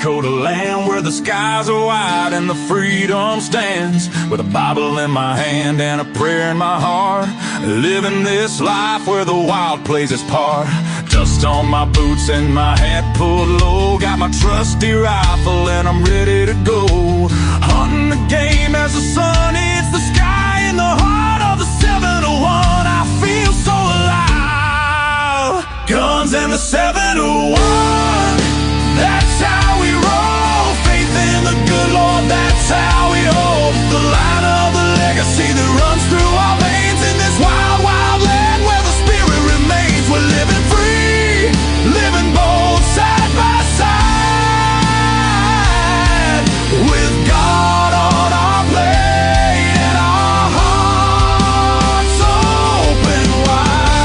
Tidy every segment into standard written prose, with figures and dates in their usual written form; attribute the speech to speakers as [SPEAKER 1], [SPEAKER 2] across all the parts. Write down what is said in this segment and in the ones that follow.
[SPEAKER 1] Dakota land where the skies are wide and the freedom stands. With a Bible in my hand and a prayer in my heart, living this life where the wild plays its part. Dust on my boots and my hat pulled low, got my trusty rifle and I'm ready to go. Hunting the game as the sun hits the sky in the heart of the 701. I feel so alive. Guns and the 701, that's how we roll. Faith in the good Lord, that's how we hold the line of the legacy that runs through our veins. In this wild, wild land where the spirit remains, we're living free, living bold, side by side, with God on our plate and our hearts open wide.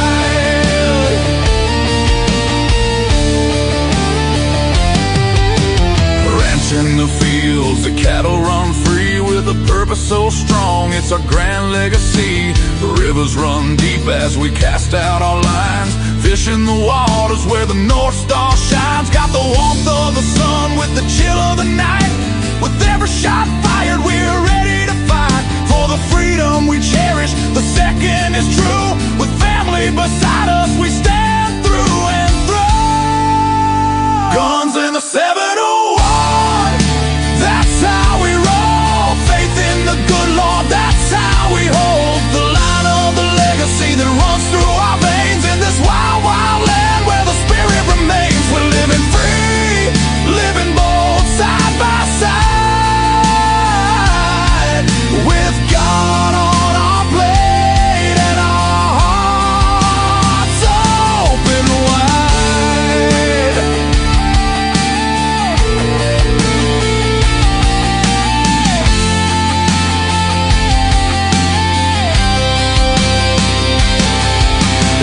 [SPEAKER 1] Ranch in the fields, the cattle run free with a purpose so strong, it's our grand legacy. The rivers run deep as we cast out our lines, fish in the waters where the North Star shines. Got the warmth of the sun with the chill of the night. With every shot fired, we're ready to fight for the freedom we cherish. The second is true. With family beside us, we stand through and through. Guns in the 701, that's how we roll. Faith in the good Lord, that's how we hold the line of the legacy that runs through our veins. In this wild, wild land where the spirit remains, we're living free, living bold, side by side, with God on our plate and our hearts open wide.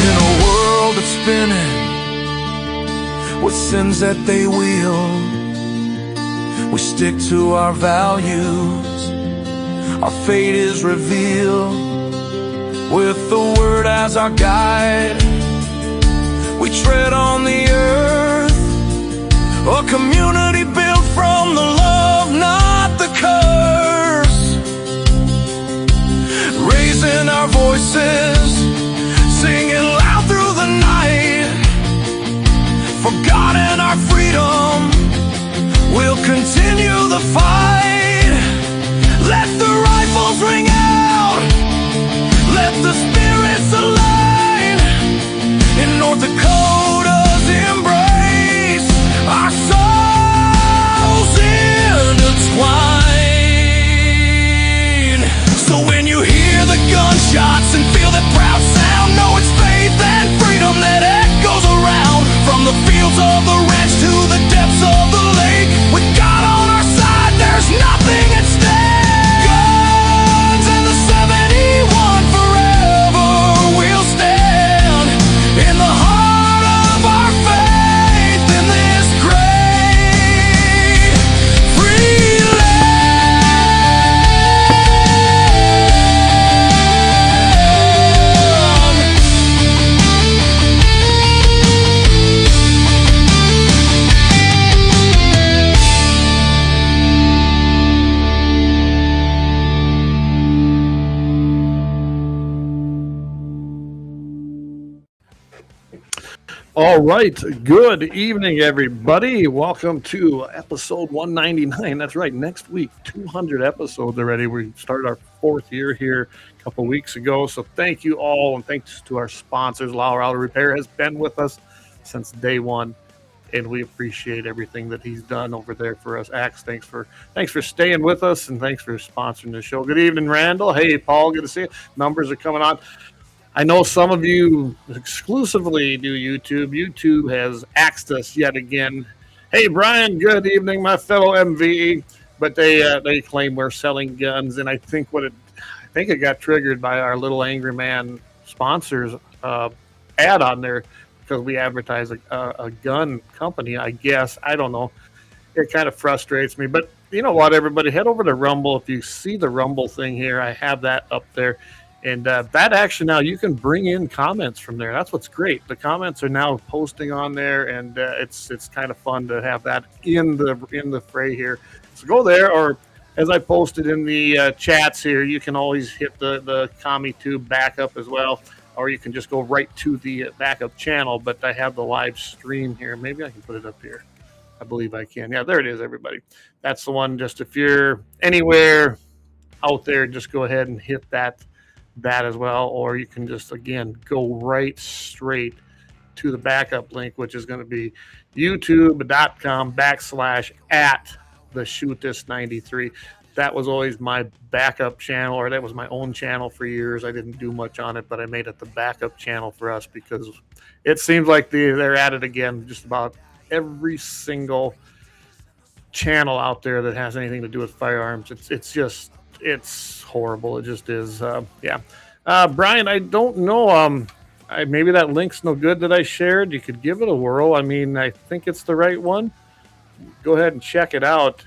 [SPEAKER 1] In a world that's spinning with sins that they wield, we stick to our values. Our fate is revealed with the word as our guide. We tread on the earth, a community built from the love, not the curse. Raising our voices, singing loud through the night, for God and our freedom, we'll continue the fight. Let the rifles ring out, let the spirits align. In North Dakota's embrace, our souls intertwine. So when you hear the gunshots and feel that proud sound, know it's faith and freedom that echoes around. From the fields of the ranch to the depths of the lake, with God on our side, there's nothing at stake. Guns and the 71, forever we'll stand in the heart of our faith in this great free
[SPEAKER 2] All right. Good evening, everybody. Welcome to episode 199. That's right. Next week, 200 episodes already. We started our fourth year here a couple weeks ago. So thank you all. And thanks to our sponsors. LAUER Repair has been with us since day one. And we appreciate everything that he's done over there for us. Axe, thanks for staying with us. And thanks for sponsoring the show. Good evening, Randall. Hey, Paul. Good to see you. Numbers are coming on. I know some of you exclusively do YouTube. YouTube has axed us yet again. Hey, Brian, good evening, my fellow MVE. But they claim we're selling guns, and I think it got triggered by our Little Angry Man sponsors ad on there because we advertise a gun company, I guess. I don't know. It kind of frustrates me. But you know what, everybody? Head over to Rumble. If you see the Rumble thing here, I have that up there. And that actually now you can bring in comments from there. That's what's great. The comments are now posting on there, and it's kind of fun to have that in the fray here. So go there, or as I posted in the chats here, you can always hit the CommiTube backup as well, or you can just go right to the backup channel. But I have the live stream here. Maybe I can put it up here. I believe I can. Yeah, there it is, everybody. That's the one. Just if you're anywhere out there, just go ahead and hit that as well, or you can just again go right straight to the backup link, which is going to be youtube.com/@theshootthis93. That was always my backup channel, or that was my own channel for years. I didn't do much on it, but I made it the backup channel for us because it seems like they're at it again. Just about every single channel out there that has anything to do with firearms, it's horrible. It just is. Brian, I don't know. Maybe that link's no good that I shared. You could give it a whirl. I mean, I think it's the right one. Go ahead and check it out,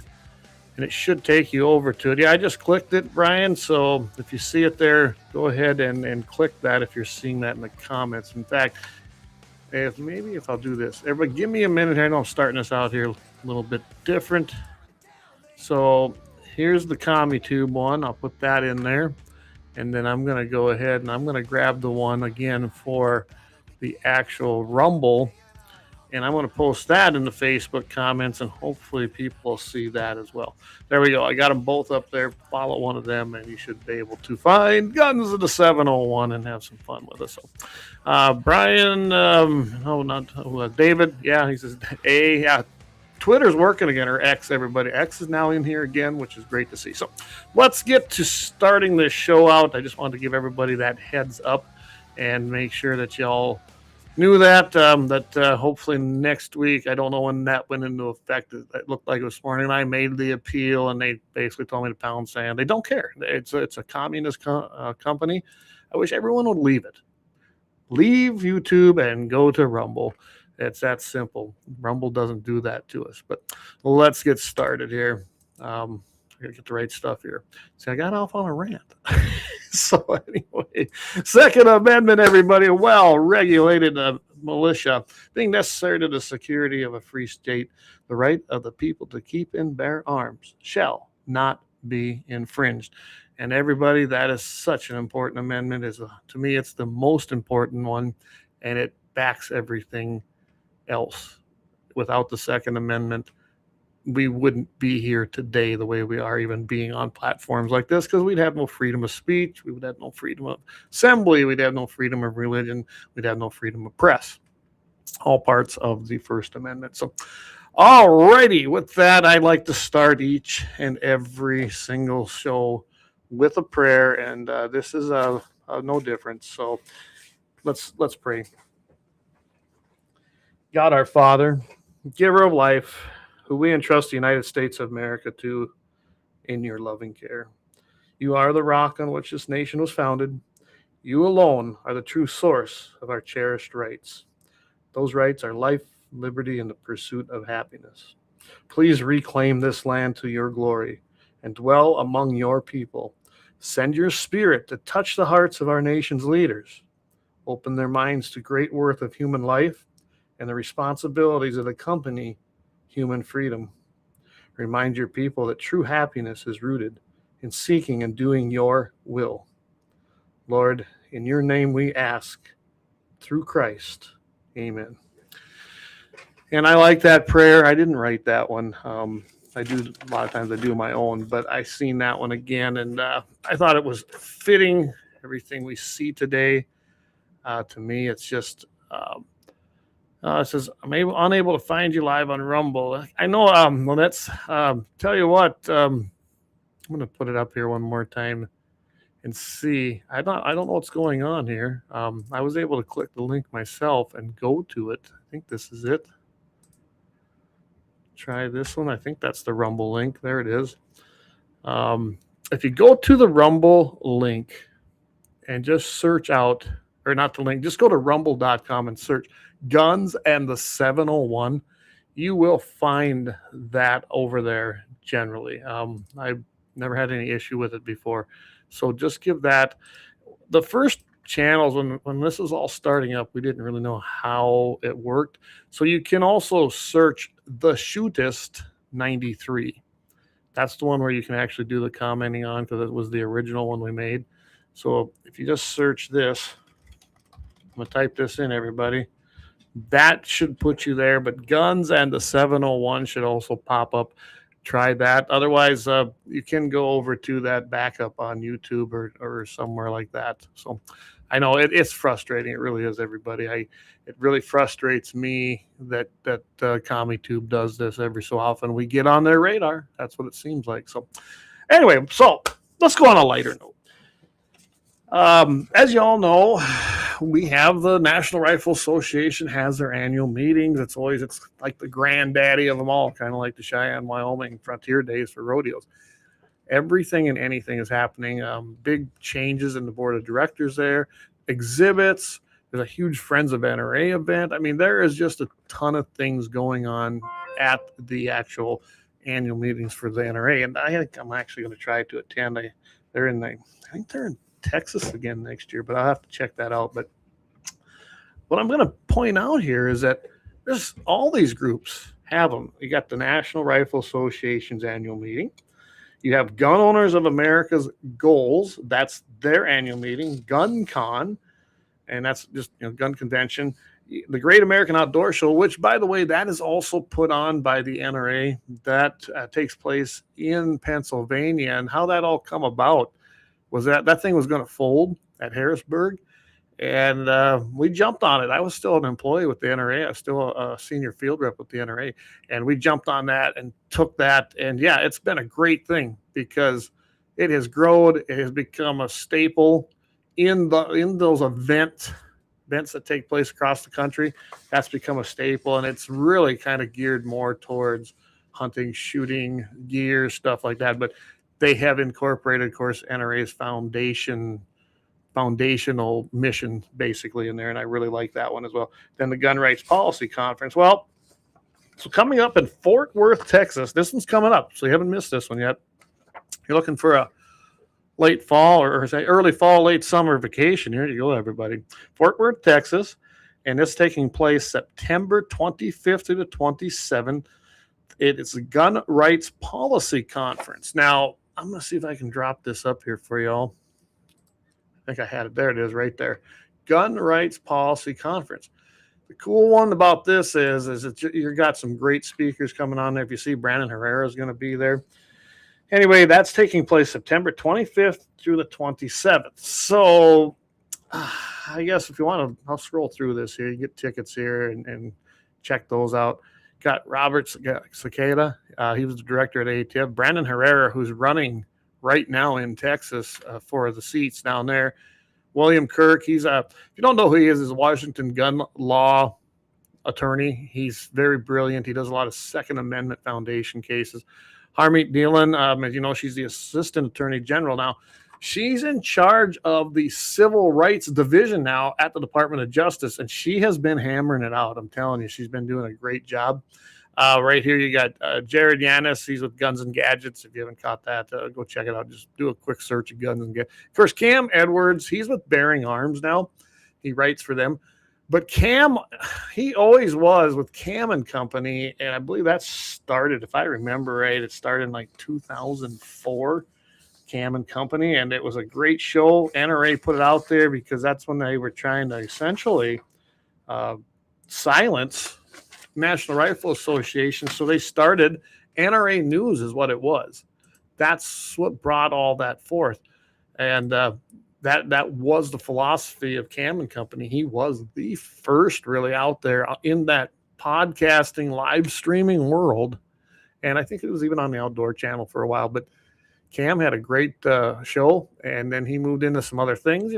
[SPEAKER 2] and it should take you over to it. Yeah, I just clicked it, Brian. So if you see it there, go ahead and click that if you're seeing that in the comments. In fact, if I'll do this. Everybody, give me a minute here. I know I'm starting this out here a little bit different. So here's the CommiTube one. I'll put that in there. And then I'm going to go ahead and I'm going to grab the one again for the actual Rumble. And I'm going to post that in the Facebook comments, and hopefully people will see that as well. There we go. I got them both up there. Follow one of them, and you should be able to find Guns of the 701 and have some fun with us. So, Brian, David. Yeah, he says, hey, yeah. Twitter's working again, or X, everybody. X is now in here again, which is great to see. So let's get to starting this show out. I just wanted to give everybody that heads up and make sure that y'all knew that, hopefully next week, I don't know when that went into effect. It looked like it was this morning. I made the appeal, and they basically told me to pound sand. They don't care. It's a communist company. I wish everyone would leave it. Leave YouTube and go to Rumble. It's that simple. Rumble doesn't do that to us. But let's get started here. I gotta get the right stuff here. See, I got off on a rant. So anyway, Second Amendment, everybody. Well-regulated militia, being necessary to the security of a free state, the right of the people to keep and bear arms shall not be infringed. And everybody, that is such an important amendment. To me, it's the most important one, and it backs everything else. Without the Second Amendment, we wouldn't be here today the way we are, even being on platforms like this, because we'd have no freedom of speech, we would have no freedom of assembly, we'd have no freedom of religion, we'd have no freedom of press. All parts of the First Amendment. So, all righty, with that, I like to start each and every single show with a prayer, and this is no different. So let's pray. God our Father, giver of life, who we entrust the United States of America to in your loving care. You are the rock on which this nation was founded. You alone are the true source of our cherished rights. Those rights are life, liberty, and the pursuit of happiness. Please reclaim this land to your glory and dwell among your people. Send your spirit to touch the hearts of our nation's leaders. Open their minds to great worth of human life and the responsibilities that accompany human freedom. Remind your people that true happiness is rooted in seeking and doing your will. Lord, in your name we ask, through Christ. Amen. And I like that prayer. I didn't write that one. I do a lot of times I do my own, but I seen that one again, and I thought it was fitting. Everything we see today, to me, it's just. It says, I'm unable to find you live on Rumble. I know. Well, that's tell you what. I'm going to put it up here one more time and see. I don't know what's going on here. I was able to click the link myself and go to it. I think this is it. Try this one. I think that's the Rumble link. There it is. If you go to the Rumble link and just search out, or not the link, just go to rumble.com and search Guns and the 701. You will find that over there generally. I've never had any issue with it before. So just give that. the first channels, when this was all starting up, we didn't really know how it worked. So you can also search the Shootist 93. That's the one where you can actually do the commenting on, because it was the original one we made. So if you just search this, I'm going to type this in, everybody. That should put you there, but Guns and the 701 should also pop up. Try that. Otherwise, you can go over to that backup on YouTube or somewhere like that. So I know it's frustrating. It really is, everybody. It really frustrates me that CommieTube does this every so often. We get on their radar. That's what it seems like. So anyway, so let's go on a lighter note. As you all know, we have the National Rifle Association has their annual meetings. It's like the granddaddy of them all, kind of like the Cheyenne, Wyoming Frontier Days for rodeos. Everything and anything is happening. Big changes in the board of directors there, exhibits. There's a huge Friends of NRA event. I mean, there is just a ton of things going on at the actual annual meetings for the NRA. And I think I'm actually going to try to attend. I think they're in Texas again next year, but I'll have to check that out. But what I'm going to point out here is that there's all these groups have them. You got the National Rifle Association's annual meeting. You have Gun Owners of America's Goals. That's their annual meeting. Gun Con, and that's just gun convention. The Great American Outdoor Show, which, by the way, that is also put on by the NRA. That takes place in Pennsylvania. And how that all come about was that thing was going to fold at Harrisburg, and we jumped on it. I was still an employee with the NRA. I was still a senior field rep with the NRA, and we jumped on that and took that. And yeah, it's been a great thing because it has grown. It has become a staple in those events that take place across the country. That's become a staple, and it's really kind of geared more towards hunting, shooting, gear, stuff like that. But they have incorporated, of course, NRA's foundational mission basically in there, and I really like that one as well. Then the Gun Rights Policy Conference. Well, so coming up in Fort Worth, Texas, this one's coming up, so you haven't missed this one yet. You're looking for a late fall or say early fall, late summer vacation. Here you go, everybody. Fort Worth, Texas, and it's taking place September 25th to the 27th. It's a Gun Rights Policy Conference. Now, I'm going to see if I can drop this up here for y'all. I think I had it. There it is right there. Gun Rights Policy Conference. The cool one about this is that you've got some great speakers coming on there. If you see, Brandon Herrera is going to be there. Anyway, that's taking place September 25th through the 27th. So I guess if you want to, I'll scroll through this here. You get tickets here and check those out. Got Robert Cicada. He was the director at ATF. Brandon Herrera, who's running right now in Texas for the seats down there. William Kirk. If you don't know who he is a Washington gun law attorney. He's very brilliant. He does a lot of Second Amendment Foundation cases. Harmeet Neelan, as you know, she's the Assistant Attorney General now. She's in charge of the Civil Rights Division now at the Department of Justice, and she has been hammering it out. I'm telling you, she's been doing a great job. Right here, you got Jared Yanis. He's with Guns and Gadgets. If you haven't caught that, go check it out. Just do a quick search of Guns and Gadgets. Of course, Cam Edwards, he's with Bearing Arms now. He writes for them. But Cam, he always was with Cam and Company, and I believe that started, if I remember right, it started in like 2004. Cam and Company, and it was a great show. NRA put it out there because that's when they were trying to essentially silence National Rifle Association. So they started NRA News is what it was. That's what brought all that forth. And that was the philosophy of Cam and Company. He was the first really out there in that podcasting, live streaming world. And I think it was even on the Outdoor Channel for a while, but Cam had a great show, and then he moved into some other things.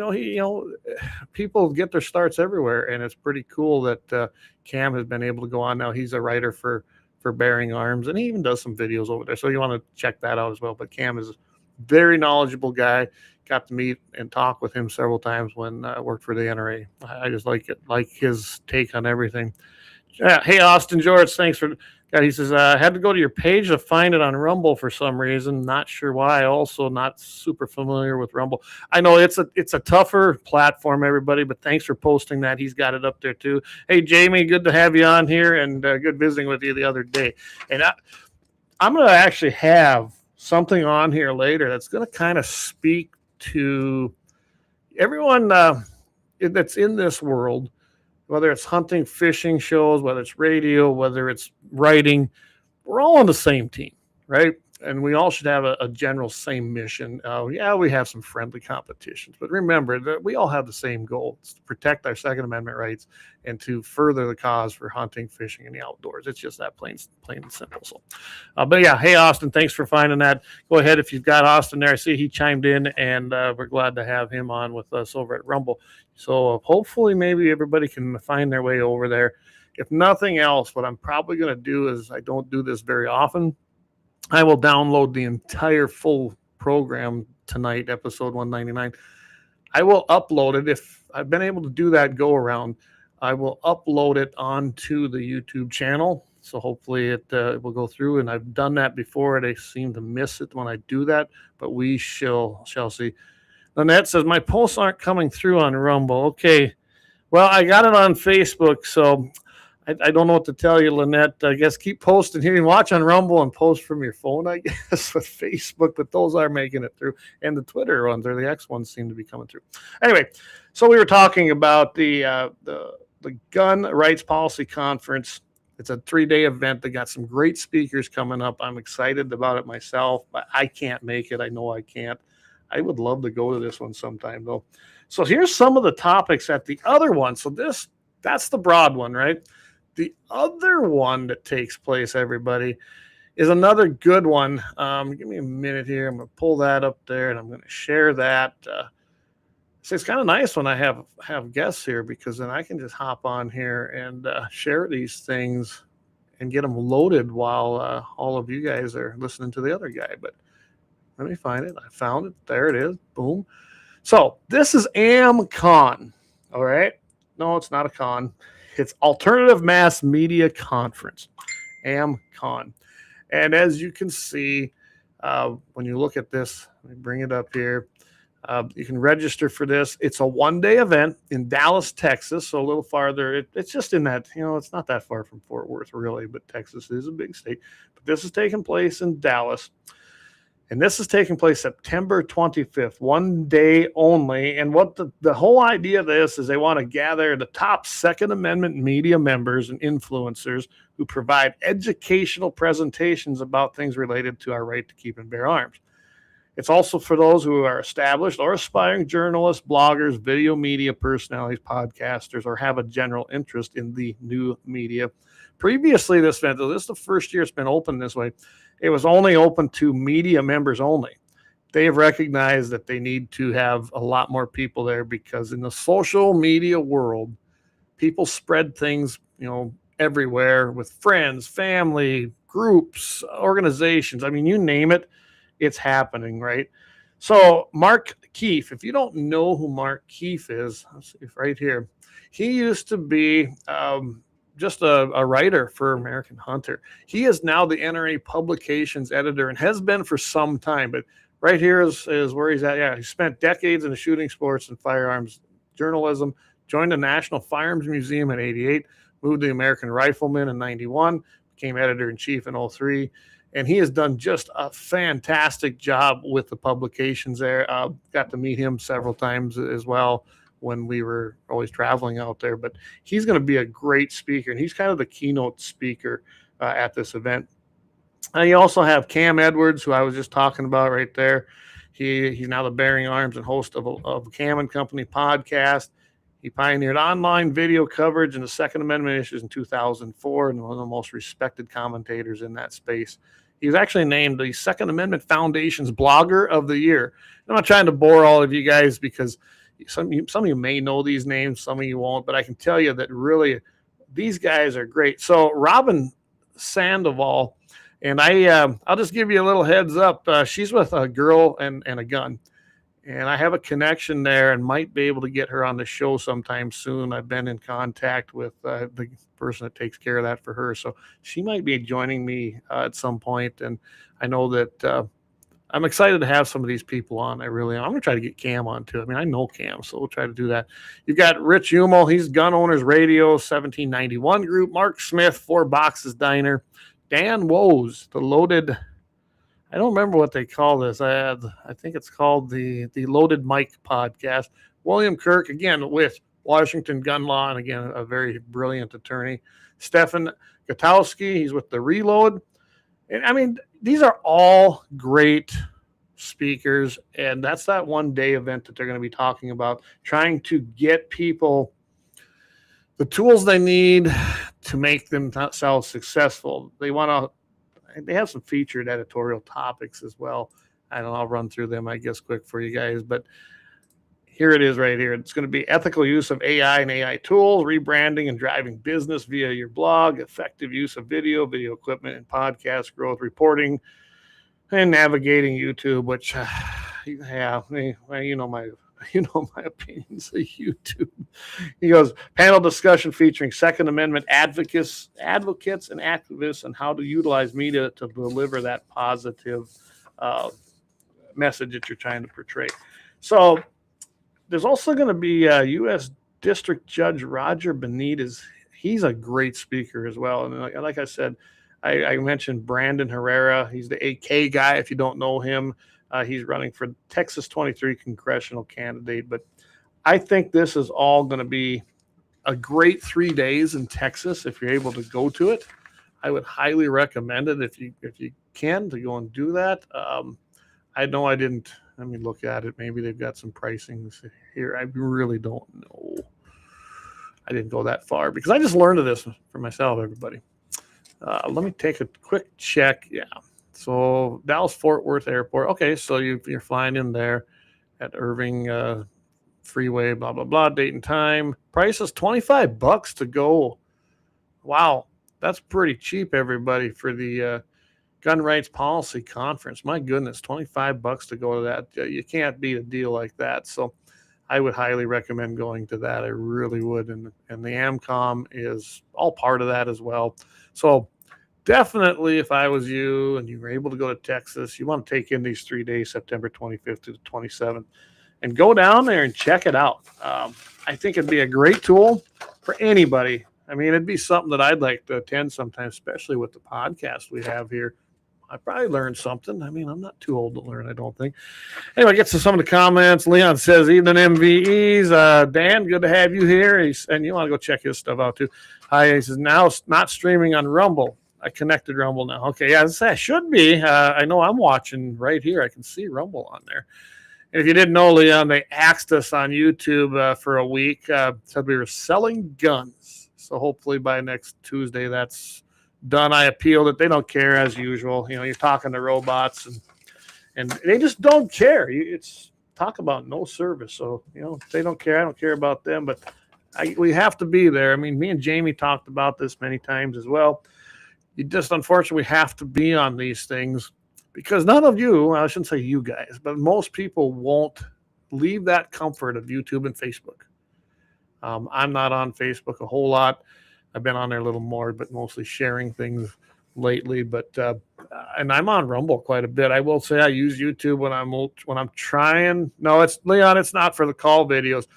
[SPEAKER 2] People get their starts everywhere, and it's pretty cool that Cam has been able to go on now. He's a writer for Bearing Arms, and he even does some videos over there. So you want to check that out as well. But Cam is a very knowledgeable guy. Got to meet and talk with him several times when I worked for the NRA. I just like his take on everything. Hey, Austin George, thanks for Yeah, he says, I had to go to your page to find it on Rumble for some reason. Not sure why. Also, not super familiar with Rumble. I know it's a tougher platform, everybody, but thanks for posting that. He's got it up there too. Hey, Jamie, good to have you on here, and good visiting with you the other day. And I'm going to actually have something on here later that's going to kind of speak to everyone that's in this world, whether it's hunting, fishing shows, whether it's radio, whether it's writing. We're all on the same team, right? And we all should have a general same mission. Yeah, we have some friendly competitions, but remember that we all have the same goal: it's to protect our Second Amendment rights and to further the cause for hunting, fishing, and the outdoors. It's just that plain and simple. So, but yeah, hey Austin, thanks for finding that. Go ahead if you've got Austin there. I see he chimed in, and we're glad to have him on with us over at Rumble. So hopefully, maybe everybody can find their way over there. If nothing else, what I'm probably going to do is, I don't do this very often, I will download the entire full program tonight, episode 199. I will upload it. If I've been able to do that go around, I will upload it onto the YouTube channel. So hopefully it will go through. And I've done that before. They seem to miss it when I do that, but we shall see. Lynette says, my posts aren't coming through on Rumble. Okay. Well, I got it on Facebook, so I don't know what to tell you, Lynette. I guess keep posting here. You can watch on Rumble and post from your phone, I guess, with Facebook, but those are making it through. And the Twitter ones or the X ones seem to be coming through. Anyway, so we were talking about the Gun Rights Policy Conference. It's a 3-day event. They got some great speakers coming up. I'm excited about it myself, but I can't make it. I know I can't. I would love to go to this one sometime, though. So here's some of the topics at the other one. So that's the broad one, right? The other one that takes place, everybody, is another good one. Give me a minute here. I'm going to pull that up there, and I'm going to share that. So it's kind of nice when I have guests here, because then I can just hop on here and share these things and get them loaded while all of you guys are listening to the other guy. But let me find it. I found it. There it is. Boom. So this is AmCon. All right. No, it's not a con. It's Alternative Mass Media Conference, AmCon. And as you can see, when you look at this, let me bring it up here. You can register for this. It's a 1-day event in Dallas, Texas, so a little farther. It's just in that, it's not that far from Fort Worth, really, but Texas is a big state. But this is taking place in Dallas. And this is taking place September 25th, 1 day only. And what the whole idea of this is, they want to gather the top Second Amendment media members and influencers who provide educational presentations about things related to our right to keep and bear arms. It's also for those who are established or aspiring journalists, bloggers, video media personalities, podcasters, or have a general interest in the new media. Previously, this event, this is the first year it's been open this way, it was only open to media members only. They have recognized that they need to have a lot more people there, because in the social media world, people spread things, everywhere with friends, family, groups, organizations. I mean, you name it, it's happening, right? So Mark Keefe, if you don't know who Mark Keefe is, let's see, right here. He used to be just a writer for American Hunter. He is now the NRA Publications editor and has been for some time. But right here is where he's at. Yeah, he spent decades in the shooting sports and firearms journalism, joined the National Firearms Museum in '88, moved to the American Rifleman in '91, became editor-in-chief in '03. And he has done just a fantastic job with the publications there. Got to meet him several times as well when we were always traveling out there. But he's going to be a great speaker, and he's kind of the keynote speaker at this event. And you also have Cam Edwards, who I was just talking about right there. He's now the Bearing Arms and host of Cam and Company podcast. He pioneered online video coverage in the Second Amendment issues in 2004, and one of the most respected commentators in that space. He was actually named the Second Amendment Foundation's Blogger of the Year. I'm not trying to bore all of you guys, because some of you may know these names, some of you won't, but I can tell you that really these guys are great. So Robin Sandoval, and I'll just give you a little heads up. She's with a girl and a gun. and I have a connection there and might be able to get her on the show sometime soon. I've been in contact with the person that takes care of that for her. So she might be joining me at some point. And I know that I'm excited to have some of these people on. I really am. I'm going to try to get Cam on too. I mean, I know Cam, so we'll try to do that. You've got Rich Hummel. He's Gun Owners Radio, 1791 Group. Mark Smith, 4 Boxes Diner. Dan Woes, the Loaded... I don't remember what they call this. I think it's called the Loaded Mic Podcast. William Kirk, again, with Washington Gun Law, and again, a very brilliant attorney. Stefan Gutowski, he's with the Reload. And I mean, these are all great speakers, and that's that one-day event that they're going to be talking about, trying to get people the tools they need to make themselves successful. They have some featured editorial topics as well. I don't know, I'll run through them, I guess, quick for you guys. But here it is right here. It's going to be ethical use of AI and AI tools, rebranding and driving business via your blog, effective use of video equipment and podcast growth, reporting, and navigating YouTube, which, yeah, you know my opinions of YouTube. He goes, panel discussion featuring Second Amendment advocates and activists on how to utilize media to deliver that positive message that you're trying to portray. So there's also going to be U.S. District Judge Roger Benitez. He's a great speaker as well. And like I said, I mentioned Brandon Herrera. He's the AK guy, if you don't know him. He's running for Texas 23 congressional candidate. But I think this is all going to be a great 3 days in Texas if you're able to go to it. I would highly recommend it if you can, to go and do that. I know I didn't. Let me look at it. Maybe they've got some pricings here. I really don't know. I didn't go that far because I just learned of this for myself, everybody. Let me take a quick check. Yeah. So Dallas-Fort Worth Airport. Okay, so you're flying in there at Irving Freeway, blah, blah, blah, date and time. Price is $25 to go. Wow, that's pretty cheap, everybody, for the Gun Rights Policy Conference. My goodness, $25 to go to that. You can't beat a deal like that. So I would highly recommend going to that. I really would. And the AmCom is all part of that as well. So definitely, if I was you and you were able to go to Texas, you want to take in these 3 days, September 25th to the 27th, and go down there and check it out. I think it'd be a great tool for anybody. I mean, it'd be something that I'd like to attend sometime, especially with the podcast we have here. I probably learned something. I mean, I'm not too old to learn, I don't think. Anyway, get to some of the comments. Leon says, evening MVEs. Dan, good to have you here. And you want to go check his stuff out too. Hi, he says, now not streaming on Rumble. I connected Rumble now. Okay, yeah, I should be. I know I'm watching right here. I can see Rumble on there. And if you didn't know, Leon, they axed us on YouTube for a week. Said we were selling guns. So hopefully by next Tuesday, that's done. I appealed it. They don't care as usual. You know, you're talking to robots and they just don't care. It's talk about no service. So, you know, they don't care. I don't care about them, but we have to be there. I mean, me and Jamie talked about this many times as well. You just unfortunately have to be on these things because none of you, I shouldn't say you guys, but most people won't leave that comfort of YouTube and Facebook. I'm not on Facebook a whole lot. I've been on there a little more, but mostly sharing things lately. But and I'm on Rumble quite a bit. I will say I use YouTube when I'm trying. No, it's Leon. It's not for the call videos.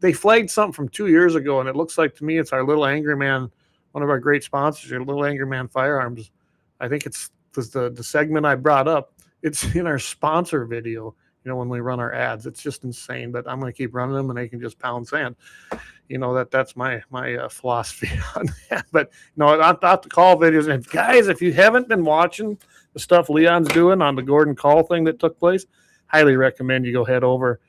[SPEAKER 2] They flagged something from 2 years ago, and it looks like to me it's our Little Angry Man. One of our great sponsors, your Little Angry Man Firearms. I think it's the segment I brought up. It's in our sponsor video, you know, when we run our ads. It's just insane, but I'm going to keep running them and they can just pound sand. You know, that's my philosophy on that. But, no, not the call videos. And guys, if you haven't been watching the stuff Leon's doing on the Gordon Call thing that took place, highly recommend you go head over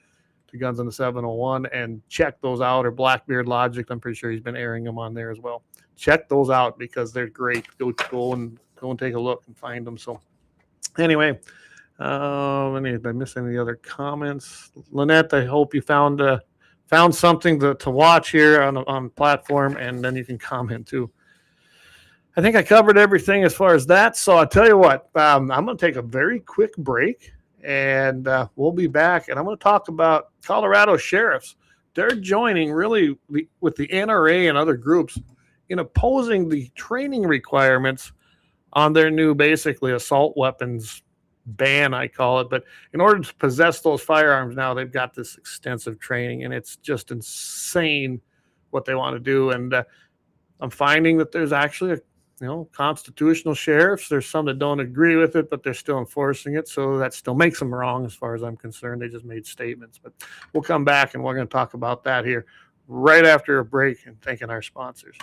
[SPEAKER 2] to Guns on the 701 and check those out, or Blackbeard Logic. I'm pretty sure he's been airing them on there as well. Check those out because they're great. Go and take a look and find them. So anyway, did I miss any other comments? Lynette, I hope you found something to watch here on the platform, and then you can comment too. I think I covered everything as far as that. So I'll tell you what, I'm going to take a very quick break, And we'll be back. And I'm going to talk about Colorado sheriffs. They're joining really with the NRA and other groups in opposing the training requirements on their new, basically, assault weapons ban, I call it. But in order to possess those firearms now, they've got this extensive training, and it's just insane what they want to do. And I'm finding that there's actually constitutional sheriffs. There's some that don't agree with it, but they're still enforcing it. So that still makes them wrong as far as I'm concerned. They just made statements. But we'll come back and we're going to talk about that here right after a break and thanking our sponsors.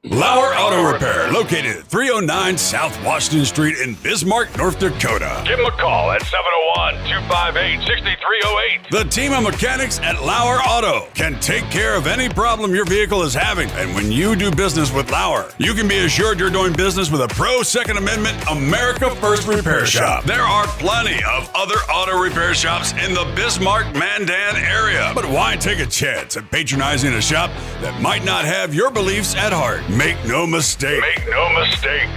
[SPEAKER 3] LAUER Auto Repair, located at 309 South Washington Street in Bismarck, North Dakota.
[SPEAKER 4] Give them a call at 701-258-6308.
[SPEAKER 3] The team of mechanics at LAUER Auto can take care of any problem your vehicle is having. And when you do business with LAUER, you can be assured you're doing business with a pro Second Amendment America First repair shop. There are plenty of other auto repair shops in the Bismarck-Mandan area. But why take a chance at patronizing a shop that might not have your beliefs at heart? Make no mistake.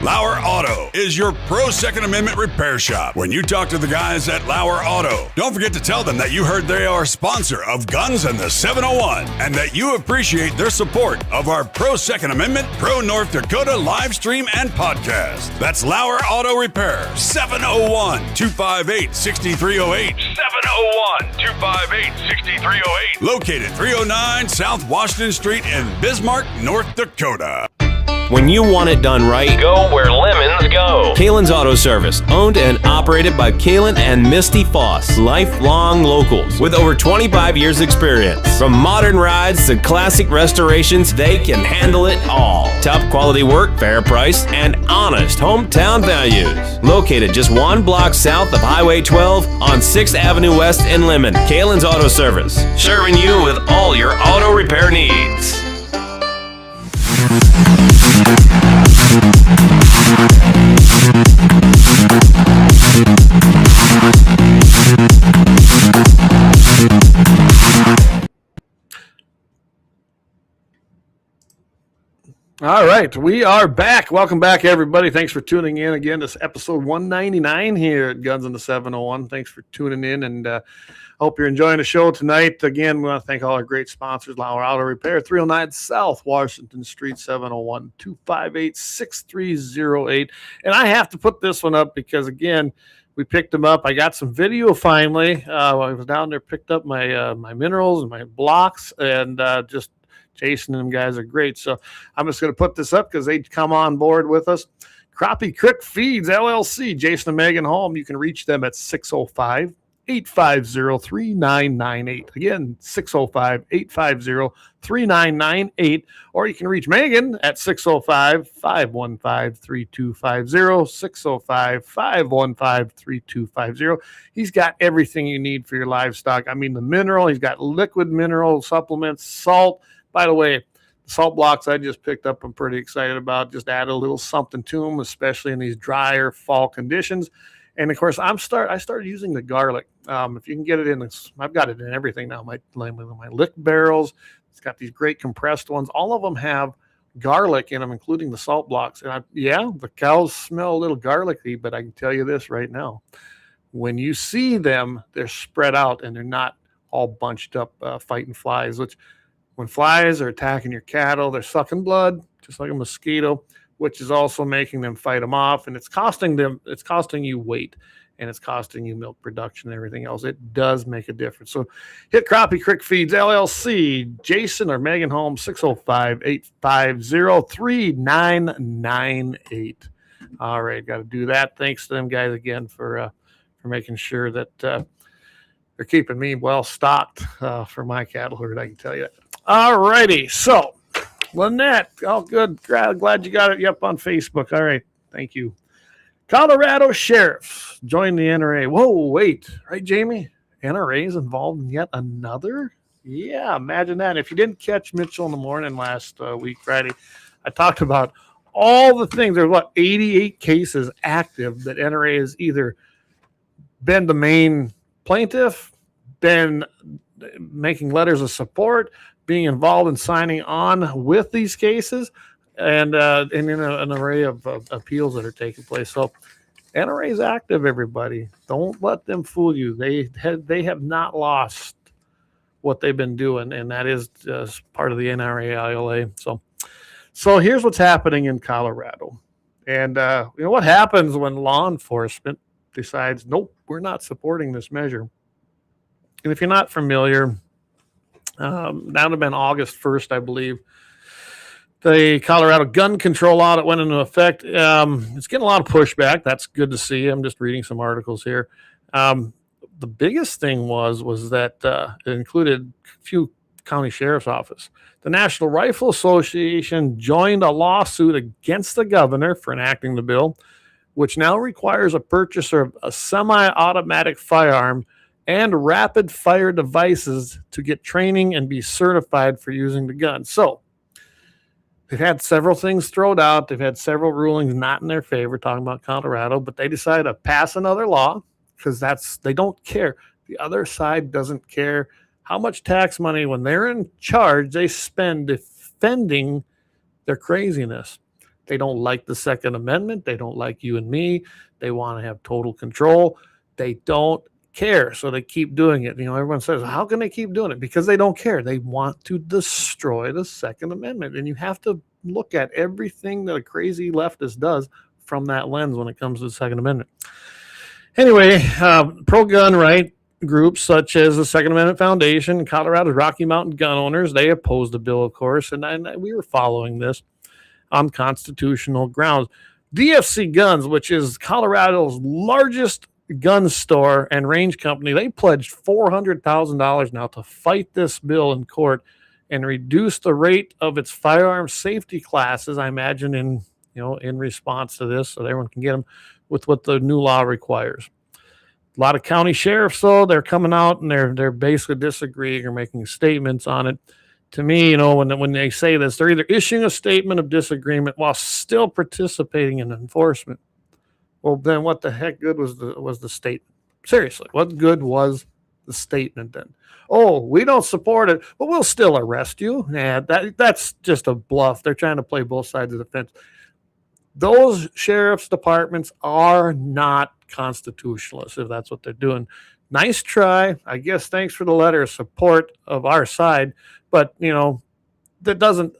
[SPEAKER 3] LAUER Auto is your pro Second Amendment repair shop. When you talk to the guys at LAUER Auto, don't forget to tell them that you heard they are a sponsor of Guns and the 701 and that you appreciate their support of our pro Second Amendment, pro North Dakota live stream and podcast. That's LAUER Auto Repair, 701-258-6308.
[SPEAKER 4] 701-258-6308.
[SPEAKER 3] Located 309 South Washington Street in Bismarck, North Dakota.
[SPEAKER 5] When you want it done right,
[SPEAKER 4] Go where lemons go.
[SPEAKER 5] Kalon's Auto Service, owned and operated by Kalon and Misty Foss, lifelong locals with over 25 years experience. From modern rides to classic restorations, they can handle it all. Top quality work, fair price, and honest hometown values. Located just one block south of Highway 12 on 6th Avenue West in Lemmon. Kalon's Auto Service, serving you with all your auto repair needs.
[SPEAKER 2] All right, we are back. Welcome back, everybody. Thanks for tuning in again. This is episode 199 here at Guns and the 701. Thanks for tuning in, and hope you're enjoying the show tonight. Again, we want to thank all our great sponsors, LAUER Auto Repair, 309 South Washington Street, 701-258-6308. And I have to put this one up because, again, we picked them up. I got some video finally. I was down there, picked up my my minerals and my blocks, and just Jason and them guys are great. So I'm just going to put this up because they come on board with us. Crappie Creek Feeds, LLC, Jason and Megan Holm. You can reach them at 605-850-3998. Again, 605-850-3998. Or you can reach Megan at 605-515-3250, 605-515-3250. He's got everything you need for your livestock. I mean, the mineral, he's got liquid mineral supplements, salt. By the way, the salt blocks I just picked up, I'm pretty excited about. Just add a little something to them, especially in these drier fall conditions. And of course, I started using the garlic. If you can get it in, I've got it in everything now. My lick barrels, it's got these great compressed ones. All of them have garlic in them, including the salt blocks. And the cows smell a little garlicky, but I can tell you this right now: when you see them, they're spread out and they're not all bunched up fighting flies. Which, when flies are attacking your cattle, they're sucking blood just like a mosquito, which is also making them fight them off, and it's costing you weight, and it's costing you milk production and everything else. It does make a difference. So hit Crappie Creek Feeds, LLC, Jason or Megan Holmes, 605-850-3998. All right, got to do that. Thanks to them guys again for making sure that they're keeping me well stocked for my cattle herd, I can tell you that. All righty, so Lynette, good. Glad you got it up on Facebook. All right, thank you. Colorado sheriffs join the NRA. Whoa, wait, right, Jamie? NRA is involved in yet another? Yeah, imagine that. If you didn't catch Mitchell in the morning last week, Friday, I talked about all the things. There's 88 cases active that NRA has either been the main plaintiff, been making letters of support, being involved in signing on with these cases, and in an array of appeals that are taking place. So NRA is active, everybody. Don't let them fool you. They have not lost what they've been doing, and that is part of the NRA ILA. So here's what's happening in Colorado. And what happens when law enforcement decides, nope, we're not supporting this measure. And if you're not familiar, that would have been August 1st, I believe. The Colorado gun control audit went into effect. It's getting a lot of pushback. That's good to see. I'm just reading some articles here. The biggest thing was that it included a few county sheriff's office. The National Rifle Association joined a lawsuit against the governor for enacting the bill, which now requires a purchaser of a semi-automatic firearm and rapid fire devices to get training and be certified for using the gun. So they've had several things thrown out. They've had several rulings not in their favor, talking about Colorado, but they decided to pass another law because they don't care. The other side doesn't care how much tax money, when they're in charge, they spend defending their craziness. They don't like the Second Amendment. They don't like you and me. They want to have total control. They don't care, so they keep doing it. Everyone says, how can they keep doing it? Because they don't care. They want to destroy the Second Amendment, and you have to look at everything that a crazy leftist does from that lens when it comes to the Second Amendment. Anyway, pro-gun right groups such as the Second Amendment Foundation, Colorado's Rocky Mountain gun owners, they opposed the bill, of course, and we were following this on constitutional grounds. DFC Guns, which is Colorado's largest gun store and range company, they pledged $400,000 now to fight this bill in court and reduce the rate of its firearm safety classes, I imagine in response to this, so everyone can get them with what the new law requires. A lot of county sheriffs, though, they're coming out and they're basically disagreeing or making statements on it. To me, when they say this, they're either issuing a statement of disagreement while still participating in enforcement. Well, then what the heck good was the statement? Seriously, what good was the statement then? Oh, we don't support it, but we'll still arrest you. Yeah, that's just a bluff. They're trying to play both sides of the fence. Those sheriff's departments are not constitutionalists, if that's what they're doing. Nice try. I guess thanks for the letter of support of our side, but, that doesn't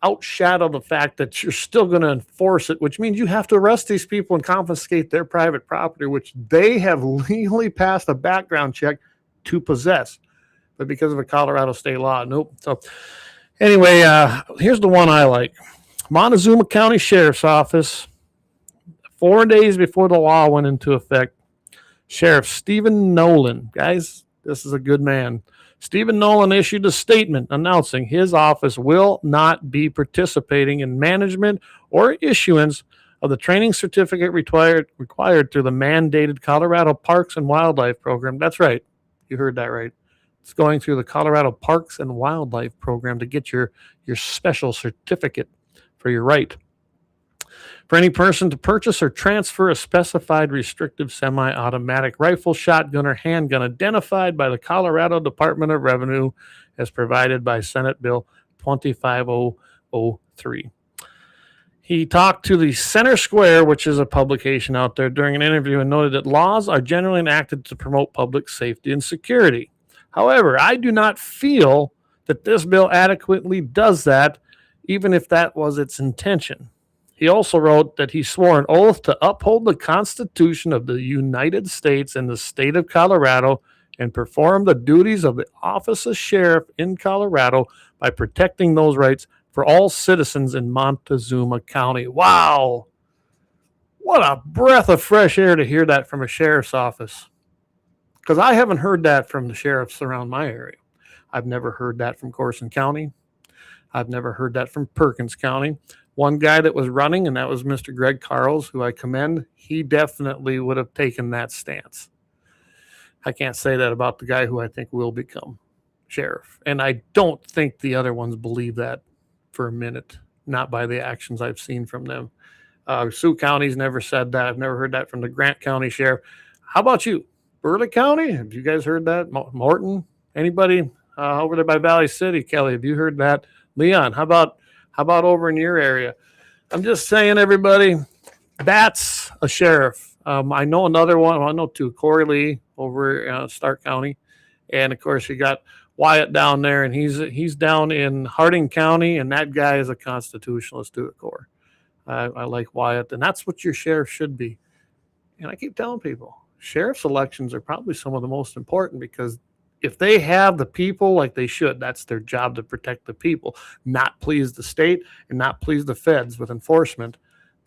[SPEAKER 2] outshadow the fact that you're still going to enforce it, which means you have to arrest these people and confiscate their private property, which they have legally passed a background check to possess. But because of a Colorado state law, nope. So anyway, here's the one I like. Montezuma County Sheriff's Office, 4 days before the law went into effect, Sheriff Stephen Nolan, guys, this is a good man. Stephen Nolan issued a statement announcing his office will not be participating in management or issuance of the training certificate required through the mandated Colorado Parks and Wildlife Program. That's right. You heard that right. It's going through the Colorado Parks and Wildlife Program to get your special certificate for your right. For any person to purchase or transfer a specified restrictive semi-automatic rifle, shotgun, or handgun identified by the Colorado Department of Revenue as provided by Senate Bill 25003. He talked to the Center Square, which is a publication out there, during an interview and noted that laws are generally enacted to promote public safety and security. However, I do not feel that this bill adequately does that, even if that was its intention. He also wrote that he swore an oath to uphold the Constitution of the United States and the state of Colorado and perform the duties of the office of sheriff in Colorado by protecting those rights for all citizens in Montezuma County. Wow. What a breath of fresh air to hear that from a sheriff's office. Because I haven't heard that from the sheriffs around my area. I've never heard that from Corson County. I've never heard that from Perkins County. One guy that was running, and that was Mr. Greg Carls, who I commend, he definitely would have taken that stance. I can't say that about the guy who I think will become sheriff. And I don't think the other ones believe that for a minute, not by the actions I've seen from them. Sioux County's never said that. I've never heard that from the Grant County sheriff. How about you? Burley County? Have you guys heard that? Horton? Anybody over there by Valley City, Kelly? Have you heard that? Leon, how about over in your area? I'm just saying, everybody, that's a sheriff. I know another one. Well, I know two. Corey Lee over Stark County, and of course you got Wyatt down there, and he's down in Harding County, and that guy is a constitutionalist to the core. I like Wyatt, and that's what your sheriff should be. And I keep telling people, sheriff's elections are probably some of the most important, because if they have the people like they should, that's their job, to protect the people, not please the state and not please the feds with enforcement,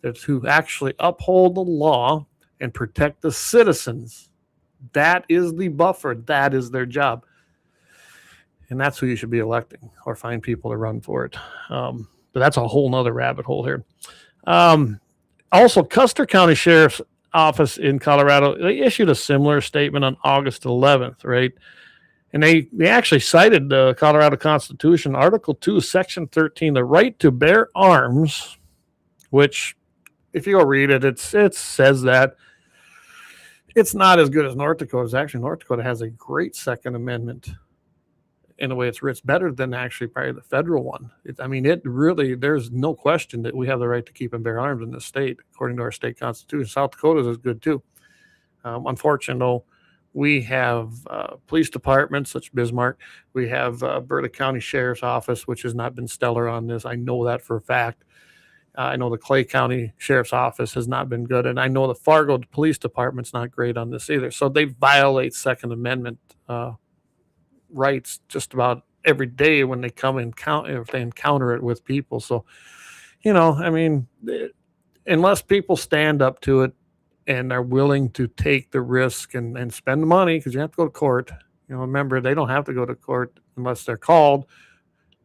[SPEAKER 2] that's who actually uphold the law and protect the citizens. That is the buffer. That is their job. And that's who you should be electing, or find people to run for it. But that's a whole nother rabbit hole here. Also, Custer County Sheriff's Office in Colorado, they issued a similar statement on August 11th, right? And they actually cited the Colorado Constitution, Article 2, Section 13, the right to bear arms, which, if you go read it, it says that it's not as good as North Dakota's. Actually, North Dakota has a great Second Amendment in the way it's written. It's better than actually probably the federal one. It really, there's no question that we have the right to keep and bear arms in this state, according to our state constitution. South Dakota's is good too. Unfortunately, though, we have police departments such as Bismarck. We have Berta County Sheriff's Office, which has not been stellar on this. I know that for a fact. I know the Clay County Sheriff's Office has not been good. And I know the Fargo Police Department's not great on this either. So they violate Second Amendment rights just about every day when they come and if they encounter it with people. So, unless people stand up to it and are willing to take the risk and spend the money, because you have to go to court. Remember, they don't have to go to court unless they're called,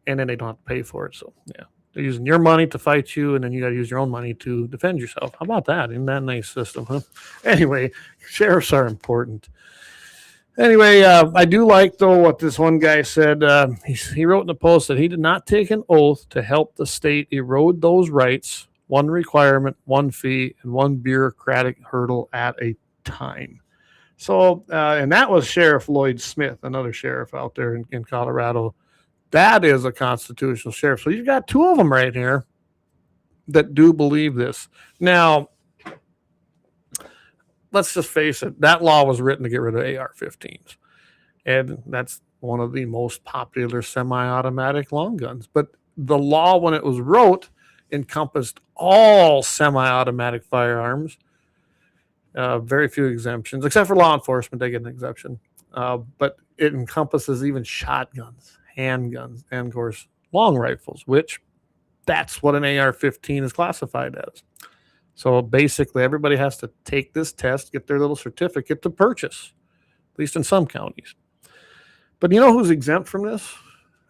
[SPEAKER 2] and then they don't have to pay for it. So, yeah, they're using your money to fight you, and then you got to use your own money to defend yourself. How about that? Isn't that a nice system, huh? Anyway, sheriffs are important. Anyway, I do like, though, what this one guy said. He wrote in the post that he did not take an oath to help the state erode those rights, one requirement, one fee, and one bureaucratic hurdle at a time. So, and that was Sheriff Lloyd Smith, another sheriff out there in Colorado. That is a constitutional sheriff. So you've got two of them right here that do believe this. Now, let's just face it, that law was written to get rid of AR-15s. And that's one of the most popular semi-automatic long guns. But the law, when it was wrote, encompassed all semi-automatic firearms. Very few exemptions, except for law enforcement, they get an exemption. But it encompasses even shotguns, handguns, and, of course, long rifles, which that's what an AR-15 is classified as. So basically, everybody has to take this test, get their little certificate to purchase, at least in some counties. But you know who's exempt from this?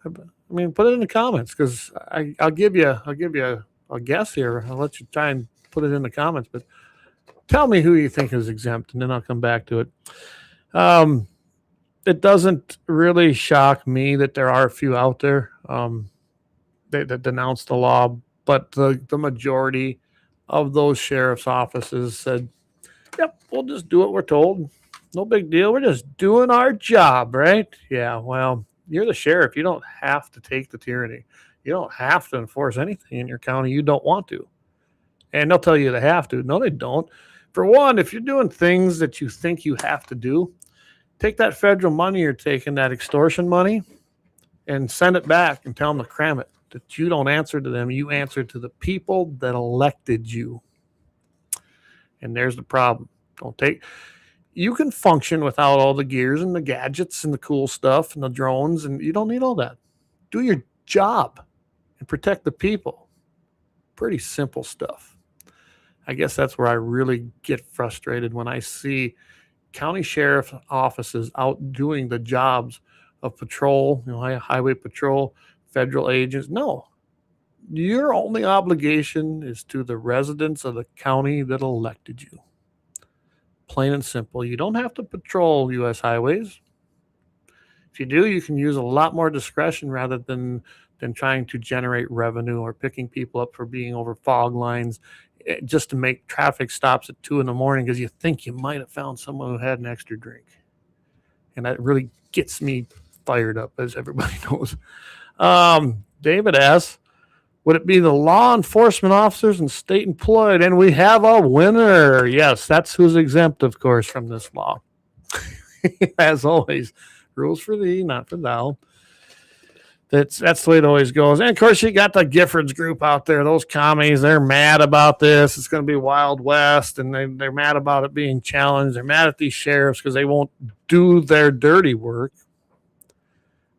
[SPEAKER 2] Put it in the comments, because I'll give you a guess here. I'll let you try and put it in the comments. But tell me who you think is exempt, and then I'll come back to it. It doesn't really shock me that there are a few out there that denounce the law, but the majority of those sheriff's offices said, yep, we'll just do what we're told. No big deal. We're just doing our job, right? Yeah, well, you're the sheriff. You don't have to take the tyranny. You don't have to enforce anything in your county you don't want to. And they'll tell you they have to. No, they don't. For one, if you're doing things that you think you have to do, take that federal money you're taking, that extortion money, and send it back and tell them to cram it. That you don't answer to them. You answer to the people that elected you. And there's the problem. You can function without all the gears and the gadgets and the cool stuff and the drones, and you don't need all that. Do your job and protect the people. Pretty simple stuff. I guess that's where I really get frustrated when I see county sheriff offices out doing the jobs of patrol, highway patrol, federal agents. No, your only obligation is to the residents of the county that elected you. Plain and simple. You don't have to patrol U.S. highways. If you do, you can use a lot more discretion rather than trying to generate revenue or picking people up for being over fog lines just to make traffic stops at 2 a.m. because you think you might have found someone who had an extra drink. And that really gets me fired up, as everybody knows. David asks, would it be the law enforcement officers and state employed? And we have a winner. Yes, that's who's exempt, of course, from this law. As always, rules for thee, not for thou. That's the way it always goes. And, of course, you got the Giffords group out there. Those commies, they're mad about this. It's going to be Wild West, and they're mad about it being challenged. They're mad at these sheriffs because they won't do their dirty work.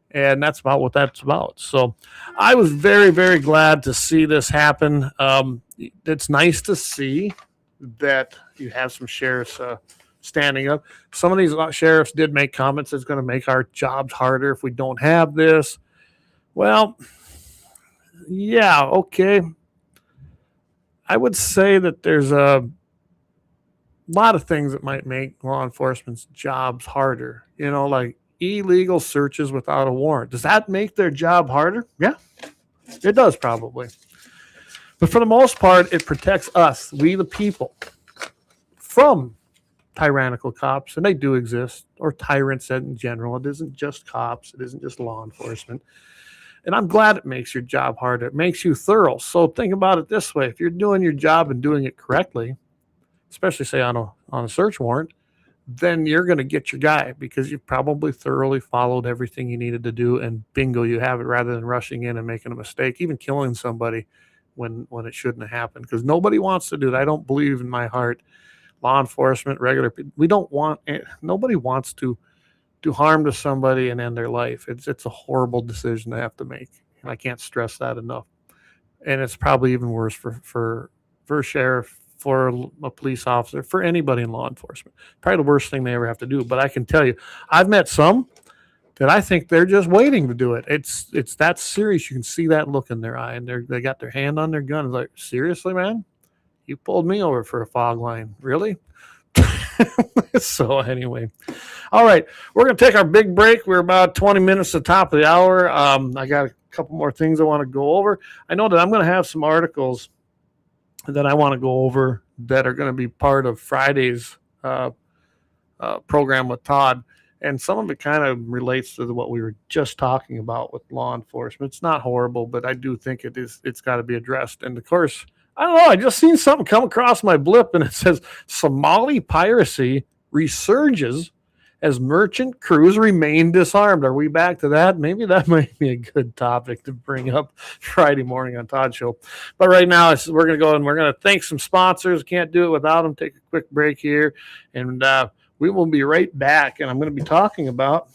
[SPEAKER 2] And that's about what that's about. So I was very, very glad to see this happen. It's nice to see that you have some sheriffs standing up. Some of these sheriffs did make comments that's going to make our jobs harder if we don't have this. Well, yeah, okay. I would say that there's a lot of things that might make law enforcement's jobs harder. You know, like illegal searches without a warrant. Does that make their job harder? Yeah, it does probably. But for the most part, it protects us, we the people, from tyrannical cops, and they do exist, or tyrants in general. It isn't just cops. It isn't just law enforcement. And I'm glad it makes your job harder. It makes you thorough. So think about it this way. If you're doing your job and doing it correctly, especially say on a search warrant, then you're going to get your guy because you've probably thoroughly followed everything you needed to do, and bingo, you have it, rather than rushing in and making a mistake, even killing somebody when it shouldn't have happened, because nobody wants to do that. I don't believe in my heart, law enforcement, regular people, nobody wants to do harm to somebody and end their life. It's a horrible decision to have to make, and I can't stress that enough. And it's probably even worse for a sheriff, for a police officer, for anybody in law enforcement. Probably the worst thing they ever have to do. But I can tell you, I've met some that I think they're just waiting to do it. It's that serious. You can see that look in their eye, and they got their hand on their gun. It's like, seriously, man? You pulled me over for a fog line. Really? So anyway, all right, we're going to take our big break. We're about 20 minutes to the top of the hour. I got a couple more things I want to go over. I know that I'm going to have some articles that I want to go over that are going to be part of Friday's program with Todd. And some of it kind of relates to what we were just talking about with law enforcement. It's not horrible, but I do think it's got to be addressed. And of course, I don't know, I just seen something come across my blip, and it says Somali piracy resurges as merchant crews remain disarmed. Are we back to that? Maybe that might be a good topic to bring up Friday morning on Todd's show. But right now, we're going to go and we're going to thank some sponsors. Can't do it without them. Take a quick break here, and we will be right back. And I'm going to be talking about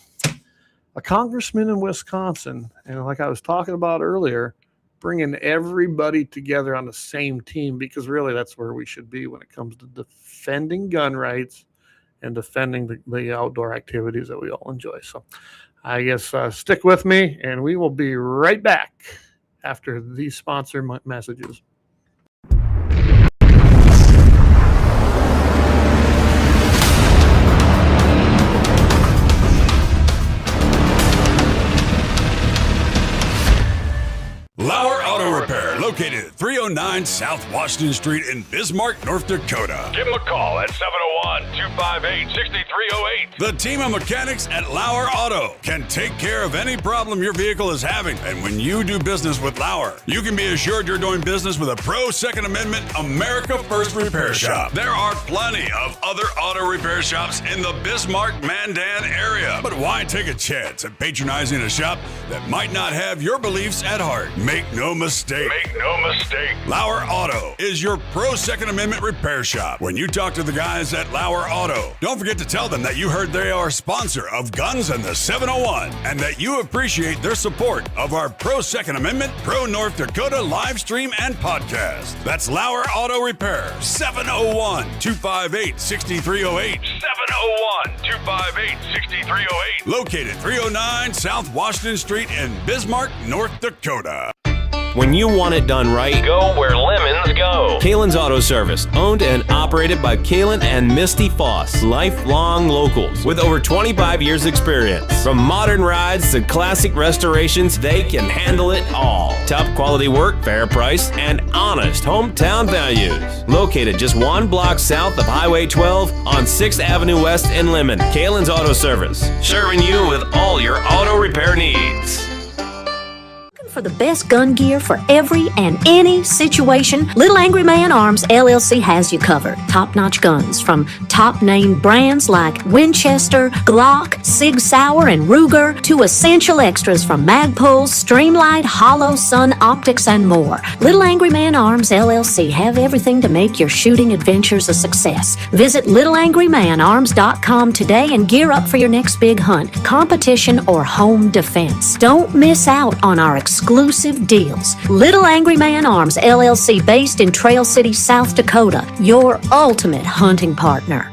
[SPEAKER 2] a congressman in Wisconsin. And like I was talking about earlier, bringing everybody together on the same team, because really that's where we should be when it comes to defending gun rights and defending the outdoor activities that we all enjoy. So I guess stick with me, and we will be right back after these sponsor messages.
[SPEAKER 3] LAUER Auto Repair, located at 309 South Washington Street in Bismarck, North Dakota.
[SPEAKER 4] Give them a call at 701-258-6308.
[SPEAKER 3] The team of mechanics at LAUER Auto can take care of any problem your vehicle is having. And when you do business with LAUER, you can be assured you're doing business with a pro Second Amendment America First repair shop. There are plenty of other auto repair shops in the Bismarck-Mandan area. But why take a chance at patronizing a shop that might not have your beliefs at heart? Make no mistake. LAUER Auto is your pro Second Amendment repair shop. When you talk to the guys at LAUER Auto, don't forget to tell them that you heard they are a sponsor of Guns and the 701, and that you appreciate their support of our pro Second Amendment, pro North Dakota live stream and podcast. That's LAUER Auto Repair, 701-258-6308.
[SPEAKER 4] 701-258-6308.
[SPEAKER 3] Located 309 South Washington Street in Bismarck, North Dakota.
[SPEAKER 5] When you want it done right,
[SPEAKER 4] Go where lemons go.
[SPEAKER 5] Kalon's Auto Service, owned and operated by Kalon and Misty Foss, lifelong locals with over 25 years experience. From modern rides to classic restorations, they can handle it all. Top quality work, fair price, and honest hometown values. Located just 1 block south of Highway 12 on 6th Avenue West in Lemmon. Kalon's Auto Service, serving you with all your auto repair needs.
[SPEAKER 6] For the best gun gear for every and any situation, Little Angry Man Arms LLC has you covered. Top-notch guns from top-name brands like Winchester, Glock, Sig Sauer, and Ruger to essential extras from Magpul's, Streamlight, Hollow, Sun Optics, and more. Little Angry Man Arms LLC have everything to make your shooting adventures a success. Visit littleangrymanarms.com today and gear up for your next big hunt, competition, or home defense. Don't miss out on our exclusive deals. Little Angry Man Arms LLC, based in Trail City, South Dakota, your ultimate hunting partner.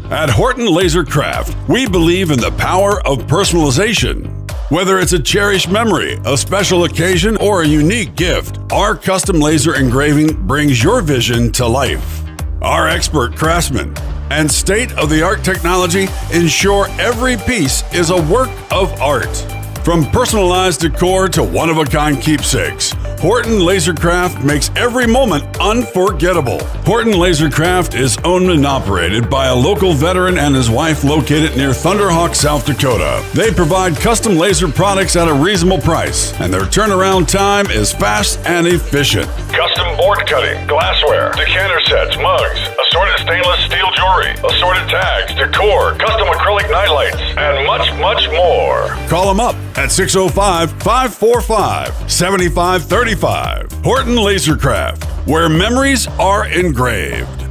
[SPEAKER 3] At Horton LaserCraft, we believe in the power of personalization. Whether it's a cherished memory, a special occasion, or a unique gift, our custom laser engraving brings your vision to life. Our expert craftsmen and state-of-the-art technology ensure every piece is a work of art. From personalized decor to one-of-a-kind keepsakes, Horton LaserCraft makes every moment unforgettable. Horton LaserCraft is owned and operated by a local veteran and his wife located near Thunderhawk, South Dakota. They provide custom laser products at a reasonable price, and their turnaround time is fast and efficient.
[SPEAKER 4] Custom board cutting, glassware, decanter sets, mugs, assorted stainless steel jewelry, assorted tags, decor, custom acrylic nightlights, and much, much more.
[SPEAKER 3] Call them up at 605-545-7535. Horton LaserCraft, where memories are engraved.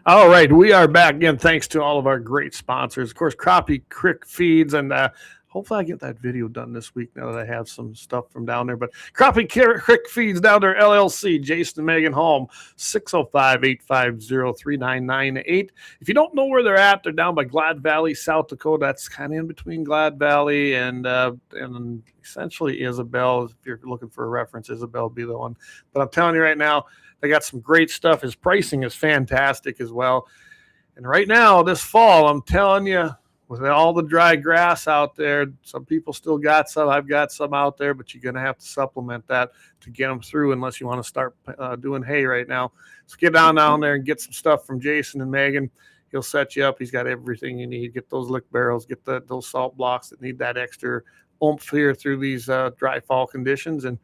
[SPEAKER 2] All right, we are back again. Thanks to all of our great sponsors. Of course, Crappie Creek Feeds, and hopefully I get that video done this week now that I have some stuff from down there. But Crappie Creek Feeds down there, LLC, Jason and Megan Holm, 605-850-3998. If you don't know where they're at, they're down by Glad Valley, South Dakota. That's kind of in between Glad Valley and essentially Isabel. If you're looking for a reference, Isabel would be the one. But I'm telling you right now, they got some great stuff. His pricing is fantastic as well. And right now, this fall, I'm telling you, with all the dry grass out there, some people still got some. I've got some out there, but you're going to have to supplement that to get them through unless you want to start doing hay right now. So get down there and get some stuff from Jason and Megan. He'll set you up. He's got everything you need. Get those lick barrels, get those salt blocks that need that extra oomph here through these dry fall conditions, and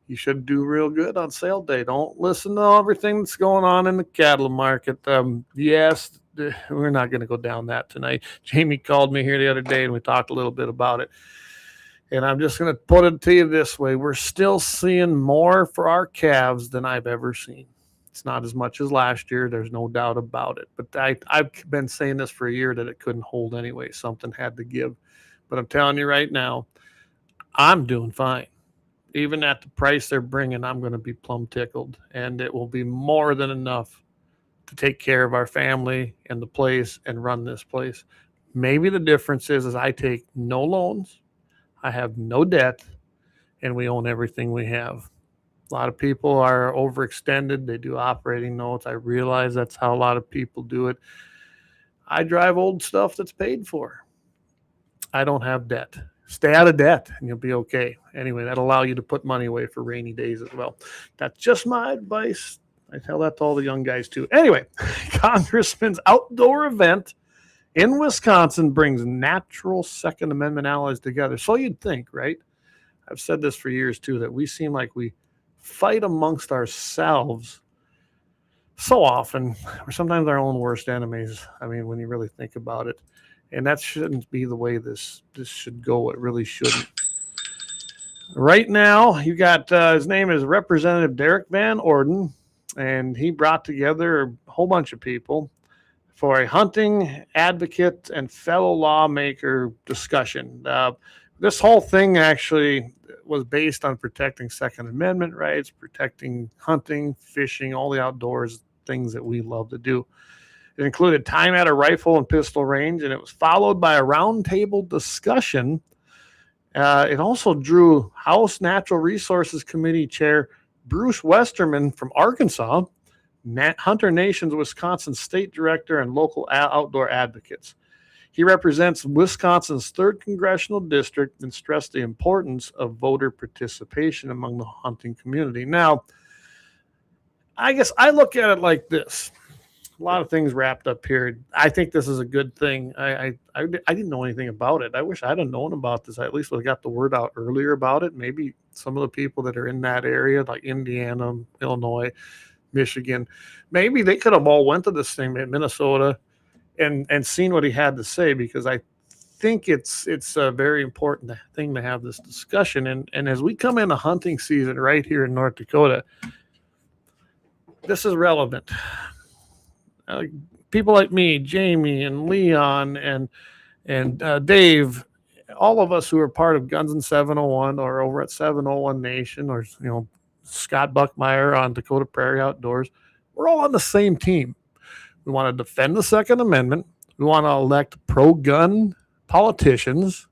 [SPEAKER 2] you should do real good on sale day. Don't listen to everything that's going on in the cattle market. Yes, we're not going to go down that tonight. Jamie called me here the other day, and we talked a little bit about it. And I'm just going to put it to you this way. We're still seeing more for our calves than I've ever seen. It's not as much as last year. There's no doubt about it. But I've been saying this for a year that it couldn't hold anyway. Something had to give. But I'm telling you right now, I'm doing fine. Even at the price they're bringing, I'm going to be plumb tickled. And it will be more than enough to take care of our family and the place and run this place. Maybe the difference is I take no loans, I have no debt, and we own everything we have. A lot of people are overextended. They do operating notes. I realize that's how a lot of people do it. I drive old stuff that's paid for. I don't have debt. Stay out of debt and you'll be okay. Anyway, that'll allow you to put money away for rainy days as well. That's just my advice. I tell that to all the young guys too. Anyway, Congressman's outdoor event in Wisconsin brings natural Second Amendment allies together. So you'd think, right? I've said this for years too, that we seem like we fight amongst ourselves so often. We're sometimes our own worst enemies. I mean, when you really think about it. And that shouldn't be the way this should go. It really shouldn't. Right now, you got his name is Representative Derek Van Orden, and he brought together a whole bunch of people for a hunting advocate and fellow lawmaker discussion. This whole thing actually was based on protecting Second Amendment rights, protecting hunting, fishing, all the outdoors, things that we love to do. It included time at a rifle and pistol range, and it was followed by a roundtable discussion. It also drew House Natural Resources Committee Chair Bruce Westerman from Arkansas, Hunter Nation's Wisconsin State Director, and local outdoor advocates. He represents Wisconsin's 3rd Congressional District and stressed the importance of voter participation among the hunting community. Now, I guess I look at it like this. A lot of things wrapped up here. I think this is a good thing. I didn't know anything about it. I wish I'd have known about this. I at least would have got the word out earlier about it. Maybe some of the people that are in that area, like Indiana, Illinois, Michigan, maybe they could have all went to this thing in Minnesota and seen what he had to say, because I think it's a very important thing to have this discussion. And as we come into hunting season right here in North Dakota, this is relevant. People like me, Jamie and Leon and Dave, all of us who are part of Guns and 701 or over at 701 Nation, or Scott Buckmeyer on Dakota Prairie Outdoors, we're all on the same team. We want to defend the Second Amendment. We want to elect pro-gun politicians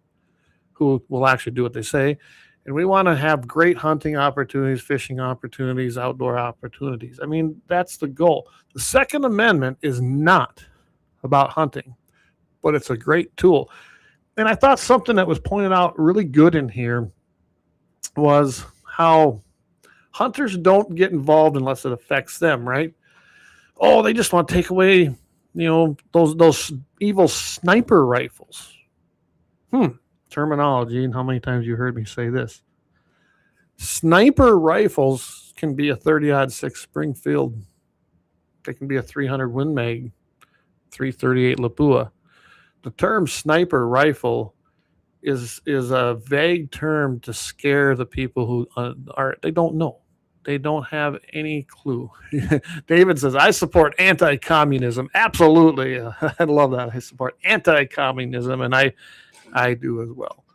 [SPEAKER 2] who will actually do what they say. And we want to have great hunting opportunities, fishing opportunities, outdoor opportunities. I mean, that's the goal. The Second Amendment is not about hunting, but it's a great tool. And I thought something that was pointed out really good in here was how hunters don't get involved unless it affects them, right? Oh, they just want to take away, those evil sniper rifles. Terminology, and how many times you heard me say this. Sniper rifles can be a 30-06 Springfield. They can be a 300 Win Mag, 338 Lapua. The term sniper rifle is a vague term to scare the people who they don't know. They don't have any clue. David says, I support anti-communism. Absolutely. I love that. I support anti-communism, and I do as well.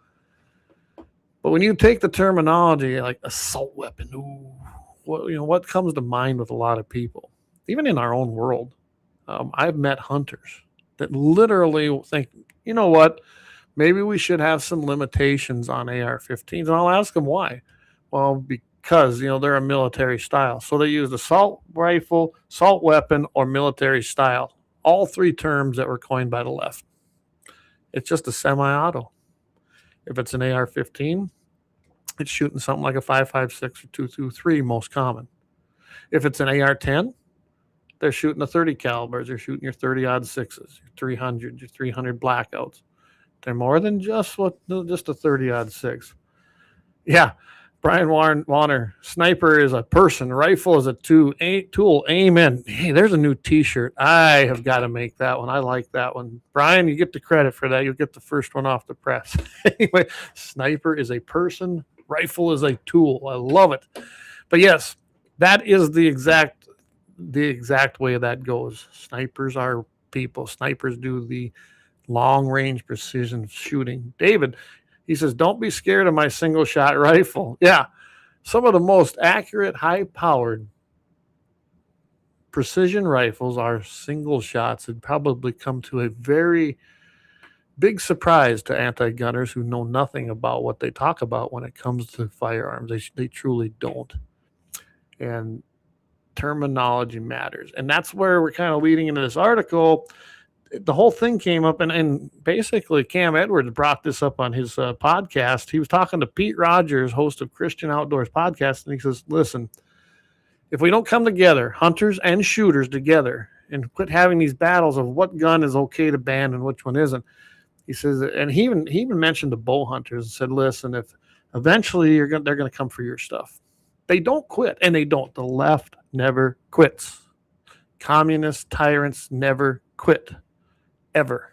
[SPEAKER 2] But when you take the terminology like assault weapon, what comes to mind with a lot of people, even in our own world? I've met hunters that literally think, you know what, maybe we should have some limitations on AR-15s. And I'll ask them why. Well, because, they're a military style. So they use assault rifle, assault weapon, or military style. All three terms that were coined by the left. It's just a semi-auto. If it's an AR-15, it's shooting something like a 5.56 or 223, most common. If it's an AR-10, they're shooting a 30 calibers. They're shooting your 30-06s, your 300, your 300 blackouts. They're more than just a 30-06. Yeah, Brian Warner, sniper is a person, rifle is a tool. Amen. Hey, there's a new T-shirt. I have got to make that one. I like that one. Brian, you get the credit for that. You'll get the first one off the press. Anyway, sniper is a person, rifle is a tool. I love it. But yes, that is the exact way that goes. Snipers are people. Snipers do the long-range precision shooting. David, he says, don't be scared of my single-shot rifle. Yeah, some of the most accurate, high-powered precision rifles are single shots. It'd probably come to a very big surprise to anti-gunners who know nothing about what they talk about when it comes to firearms. They truly don't. And terminology matters. And that's where we're kind of leading into this article. The whole thing came up, and basically Cam Edwards brought this up on his podcast. He was talking to Pete Rogers, host of Christian Outdoors Podcast, and he says, listen, if we don't come together, hunters and shooters together, and quit having these battles of what gun is okay to ban and which one isn't, he says, and he even mentioned the bow hunters and said, listen, if eventually they're going to come for your stuff. They don't quit, and they don't. The left never quits. Communist tyrants never quit. Ever.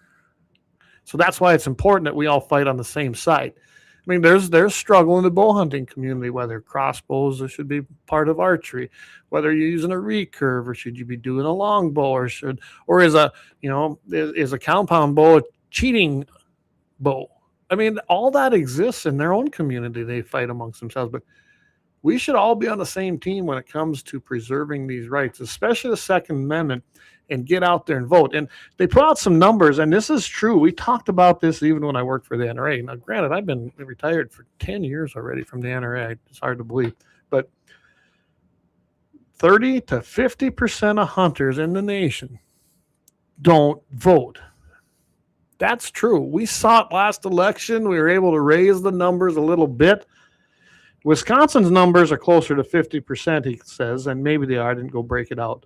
[SPEAKER 2] So that's why it's important that we all fight on the same side. I mean, there's struggle in the bow hunting community, whether crossbows should be part of archery, whether you're using a recurve or should you be doing a longbow, or is a compound bow a cheating bow? I mean, all that exists in their own community. They fight amongst themselves, but we should all be on the same team when it comes to preserving these rights, especially the Second Amendment, and get out there and vote. And they put out some numbers, and this is true. We talked about this even when I worked for the NRA. Now, granted, I've been retired for 10 years already from the NRA. It's hard to believe. But 30 to 50% of hunters in the nation don't vote. That's true. We saw it last election. We were able to raise the numbers a little bit. Wisconsin's numbers are closer to 50%, he says, and maybe they are. I didn't go break it out.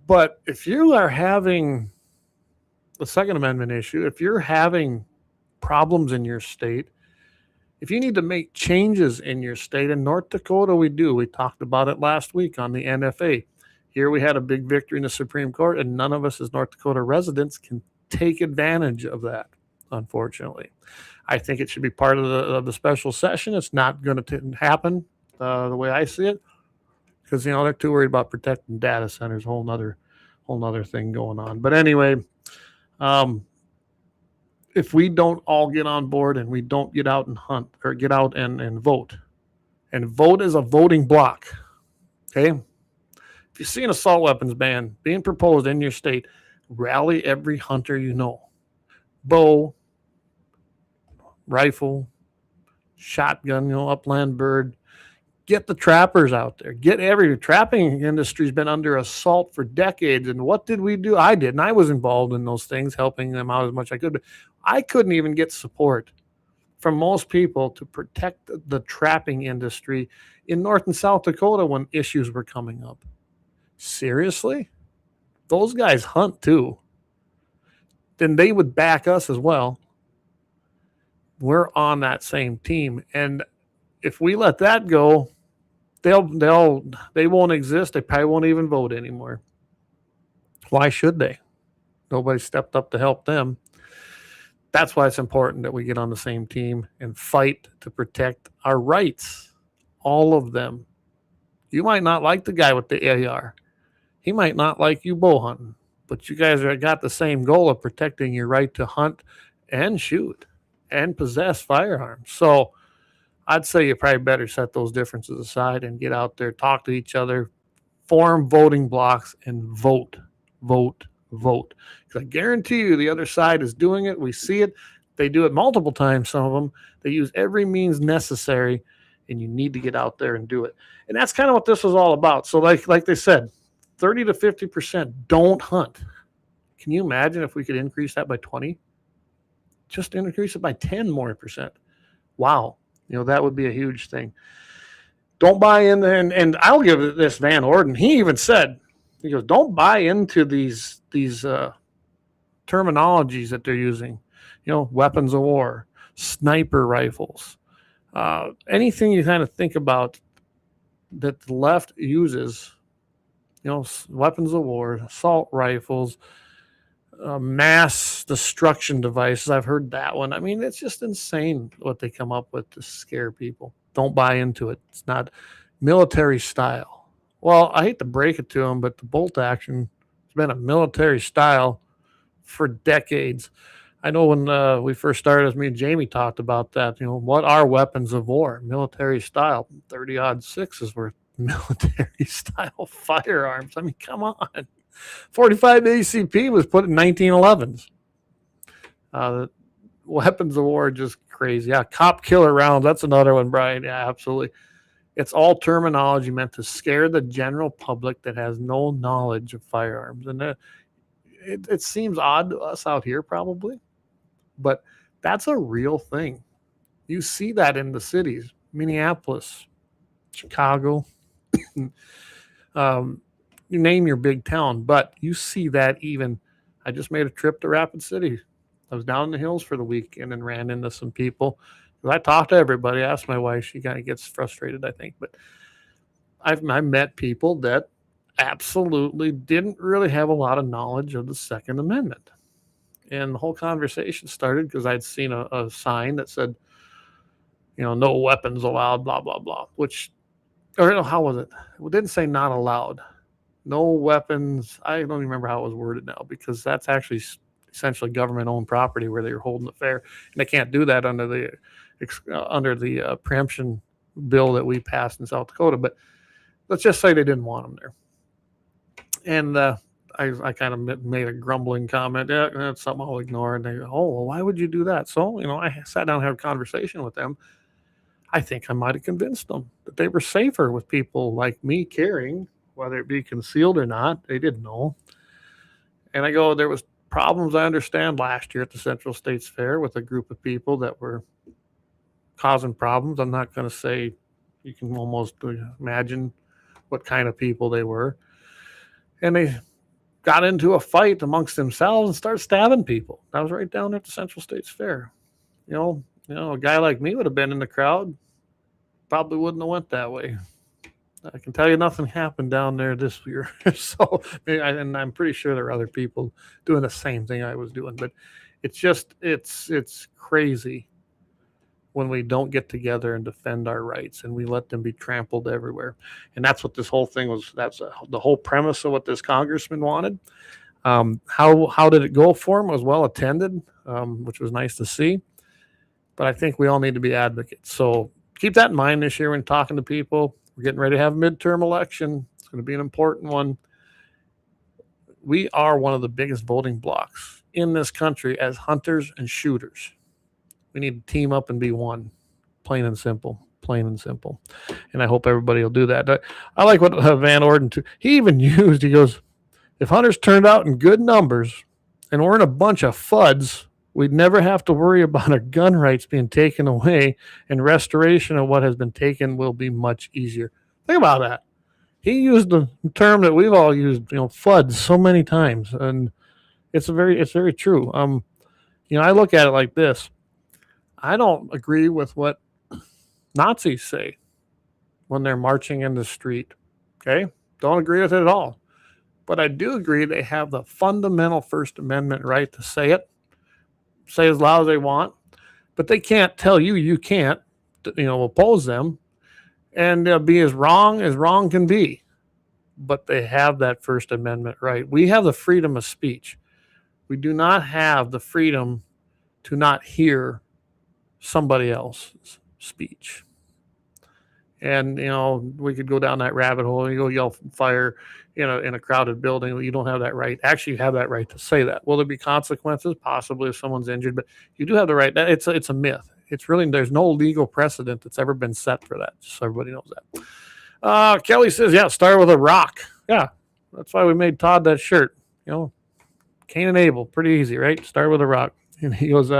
[SPEAKER 2] But if you are having the Second Amendment issue, if you're having problems in your state, if you need to make changes in your state, in North Dakota we do. We talked about it last week on the NFA. Here we had a big victory in the Supreme Court, and none of us as North Dakota residents can take advantage of that, unfortunately. I think it should be part of the special session. It's not going to happen the way I see it, because they're too worried about protecting data centers. Whole nother thing going on. But anyway, if we don't all get on board and we don't get out and hunt, or get out and vote as a voting block, okay? If you see an assault weapons ban being proposed in your state, rally every hunter you know. Bow, rifle, shotgun, upland bird. Get the trappers out there. The trapping industry's been under assault for decades. And what did we do? I did, and I was involved in those things, helping them out as much as I could. But I couldn't even get support from most people to protect the trapping industry in North and South Dakota when issues were coming up. Seriously? Those guys hunt too. Then they would back us as well. We're on that same team. And if we let that go, they won't exist. They probably won't even vote anymore. Why should they? Nobody stepped up to help them. That's why it's important that we get on the same team and fight to protect our rights. All of them. You might not like the guy with the AR. He might not like you bow hunting. But you guys got the same goal of protecting your right to hunt and shoot and possess firearms. So I'd say you probably better set those differences aside and get out there, talk to each other, form voting blocks, and vote. Because I guarantee you the other side is doing it. We see it. They do it multiple times, some of them. They use every means necessary, and you need to get out there and do it. And that's kind of what this was all about. So like they said, 30 to 50% don't hunt. Can you imagine if we could increase that by 20? Just increase it by 10 more percent. Wow. That would be a huge thing. Don't buy in, and I'll give this Van Orden. He even said, he goes, don't buy into these terminologies that they're using. Weapons of war, sniper rifles, anything you kind of think about that the left uses. Weapons of war, assault rifles, mass destruction devices. I've heard that one. I mean, it's just insane what they come up with to scare people. Don't buy into it. It's not military style. Well, I hate to break it to them, but the bolt action has been a military style for decades. I know when we first started, as me and Jamie talked about that, what are weapons of war? Military style. 30-odd sixes were military style firearms. I mean, come on. 45 ACP was put in 1911s. The weapons of war are just crazy. Yeah, cop killer rounds. That's another one, Brian. Yeah, absolutely. It's all terminology meant to scare the general public that has no knowledge of firearms. And it seems odd to us out here probably, but that's a real thing. You see that in the cities, Minneapolis, Chicago, you name your big town, but you see that even. I just made a trip to Rapid City. I was down in the hills for the weekend and ran into some people. I talked to everybody. I asked my wife. She kind of gets frustrated, I think. But I met people that absolutely didn't really have a lot of knowledge of the Second Amendment. And the whole conversation started because I'd seen a sign that said, no weapons allowed, blah, blah, blah. How was it? It didn't say not allowed. No weapons. I don't even remember how it was worded now, because that's actually essentially government-owned property where they were holding the fair, and they can't do that under the preemption bill that we passed in South Dakota. But let's just say they didn't want them there, and I kind of made a grumbling comment. Yeah, that's something I'll ignore. And they go, oh, well, why would you do that? So, I sat down and had a conversation with them. I think I might have convinced them that they were safer with people like me carrying, whether it be concealed or not. They didn't know. And I go, there was problems, I understand, last year at the Central States Fair with a group of people that were causing problems. I'm not going to say, you can almost imagine what kind of people they were. And they got into a fight amongst themselves and started stabbing people. That was right down there at the Central States Fair. A guy like me would have been in the crowd, probably wouldn't have went that way. I can tell you nothing happened down there this year. So, and I'm pretty sure there are other people doing the same thing I was doing, but it's crazy when we don't get together and defend our rights and we let them be trampled everywhere. And that's what this whole thing was. That's the whole premise of what this congressman wanted. How did it go for him? It was well attended, which was nice to see. But I think we all need to be advocates. So keep that in mind this year when talking to people. We're getting ready to have a midterm election. It's going to be an important one. We are one of the biggest voting blocks in this country as hunters and shooters. We need to team up and be one. Plain and simple. Plain and simple. And I hope everybody will do that. I like what Van Orden too. He goes, if hunters turned out in good numbers and weren't a bunch of fuds, we'd never have to worry about our gun rights being taken away, and restoration of what has been taken will be much easier. Think about that. He used the term that we've all used, FUDs, so many times, and it's very true. I look at it like this. I don't agree with what Nazis say when they're marching in the street. Okay? Don't agree with it at all. But I do agree they have the fundamental First Amendment right to say it, say as loud as they want, but they can't tell you can't, oppose them, and be as wrong can be. But they have that First Amendment right. We have the freedom of speech. We do not have the freedom to not hear somebody else's speech. And, we could go down that rabbit hole. You go yell fire in a crowded building. You don't have that right. Actually, you have that right to say that. Will there be consequences? Possibly if someone's injured, but you do have the right. It's a myth. It's really, there's no legal precedent that's ever been set for that. Just so everybody knows that. Kelly says, yeah, start with a rock. Yeah, that's why we made Todd that shirt. Cain and Abel, pretty easy, right? Start with a rock. And he goes,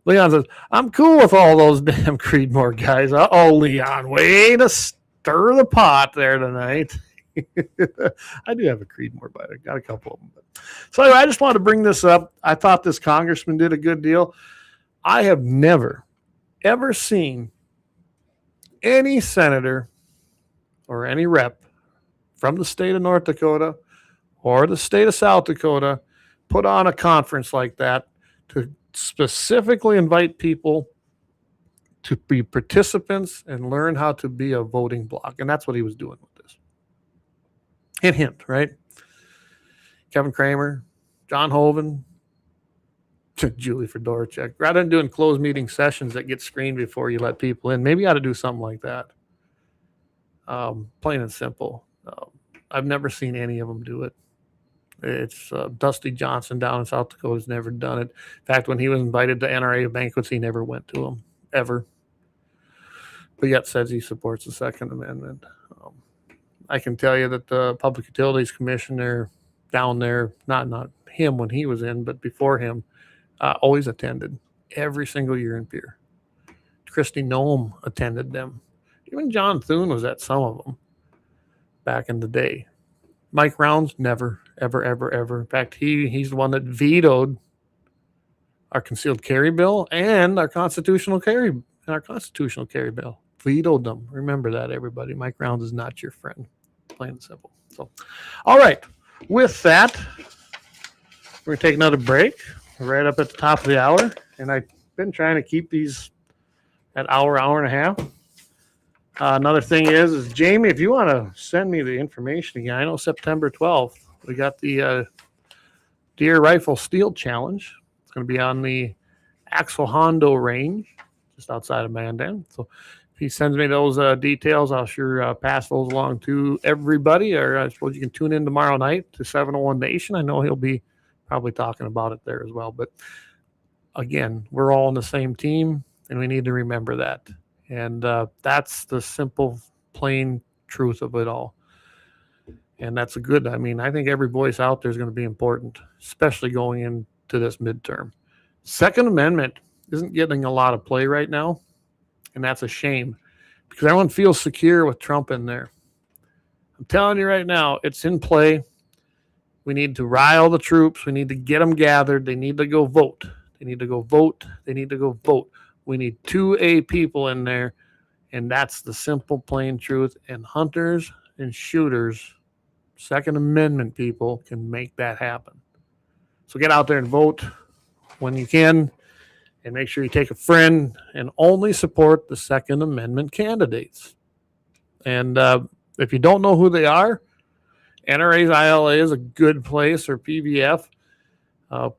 [SPEAKER 2] Leon says, I'm cool with all those damn Creedmoor guys. Uh-oh, Leon, way to stir the pot there tonight. I do have a Creedmoor, but I got a couple of them. So anyway, I just wanted to bring this up. I thought this congressman did a good deal. I have never, ever seen any senator or any rep from the state of North Dakota or the state of South Dakota put on a conference like that to specifically invite people to be participants and learn how to be a voting bloc. And that's what he was doing with this. Hint, right? Kevin Kramer, John Hoven, Julie Fedorchak. Rather than doing closed meeting sessions that get screened before you let people in, maybe you ought to do something like that. Plain and simple. I've never seen any of them do it. It's Dusty Johnson down in South Dakota has never done it. In fact, when he was invited to NRA banquets, he never went to them, ever. But yet says he supports the Second Amendment. I can tell you that the Public Utilities Commissioner down there, not him when he was in, but before him, always attended every single year in Pierre. Christy Noem attended them. Even John Thune was at some of them back in the day. Mike Rounds, never, ever, ever, ever. In fact, he's the one that vetoed our concealed carry bill and our constitutional carry bill. Vetoed them. Remember that, everybody. Mike Rounds is not your friend. Plain and simple. So, all right. With that, we're going to take another break. We're right up at the top of the hour. And I've been trying to keep these at hour and a half. Another thing is Jamie, if you want to send me the information again, I know September 12th, we got the Deer Rifle Steel Challenge. It's going to be on the Axel Hondo range, just outside of Mandan. So if he sends me those details, I'll sure pass those along to everybody. Or I suppose you can tune in tomorrow night to 701 Nation. I know he'll be probably talking about it there as well. But again, we're all on the same team, and we need to remember that. And that's the simple, plain truth of it all. And that's a good, I mean, I think every voice out there is going to be important, especially going into this midterm. Second Amendment isn't getting a lot of play right now, and that's a shame because everyone feels secure with Trump in there. I'm telling you right now, it's in play. We need to rile the troops. We need to get them gathered. They need to go vote. They need to go vote. They need to go vote. We need 2A people in there, and that's the simple, plain truth. And hunters and shooters, Second Amendment people, can make that happen. So get out there and vote when you can, and make sure you take a friend and only support the Second Amendment candidates. And if you don't know who they are, NRA's ILA is a good place, or PVF.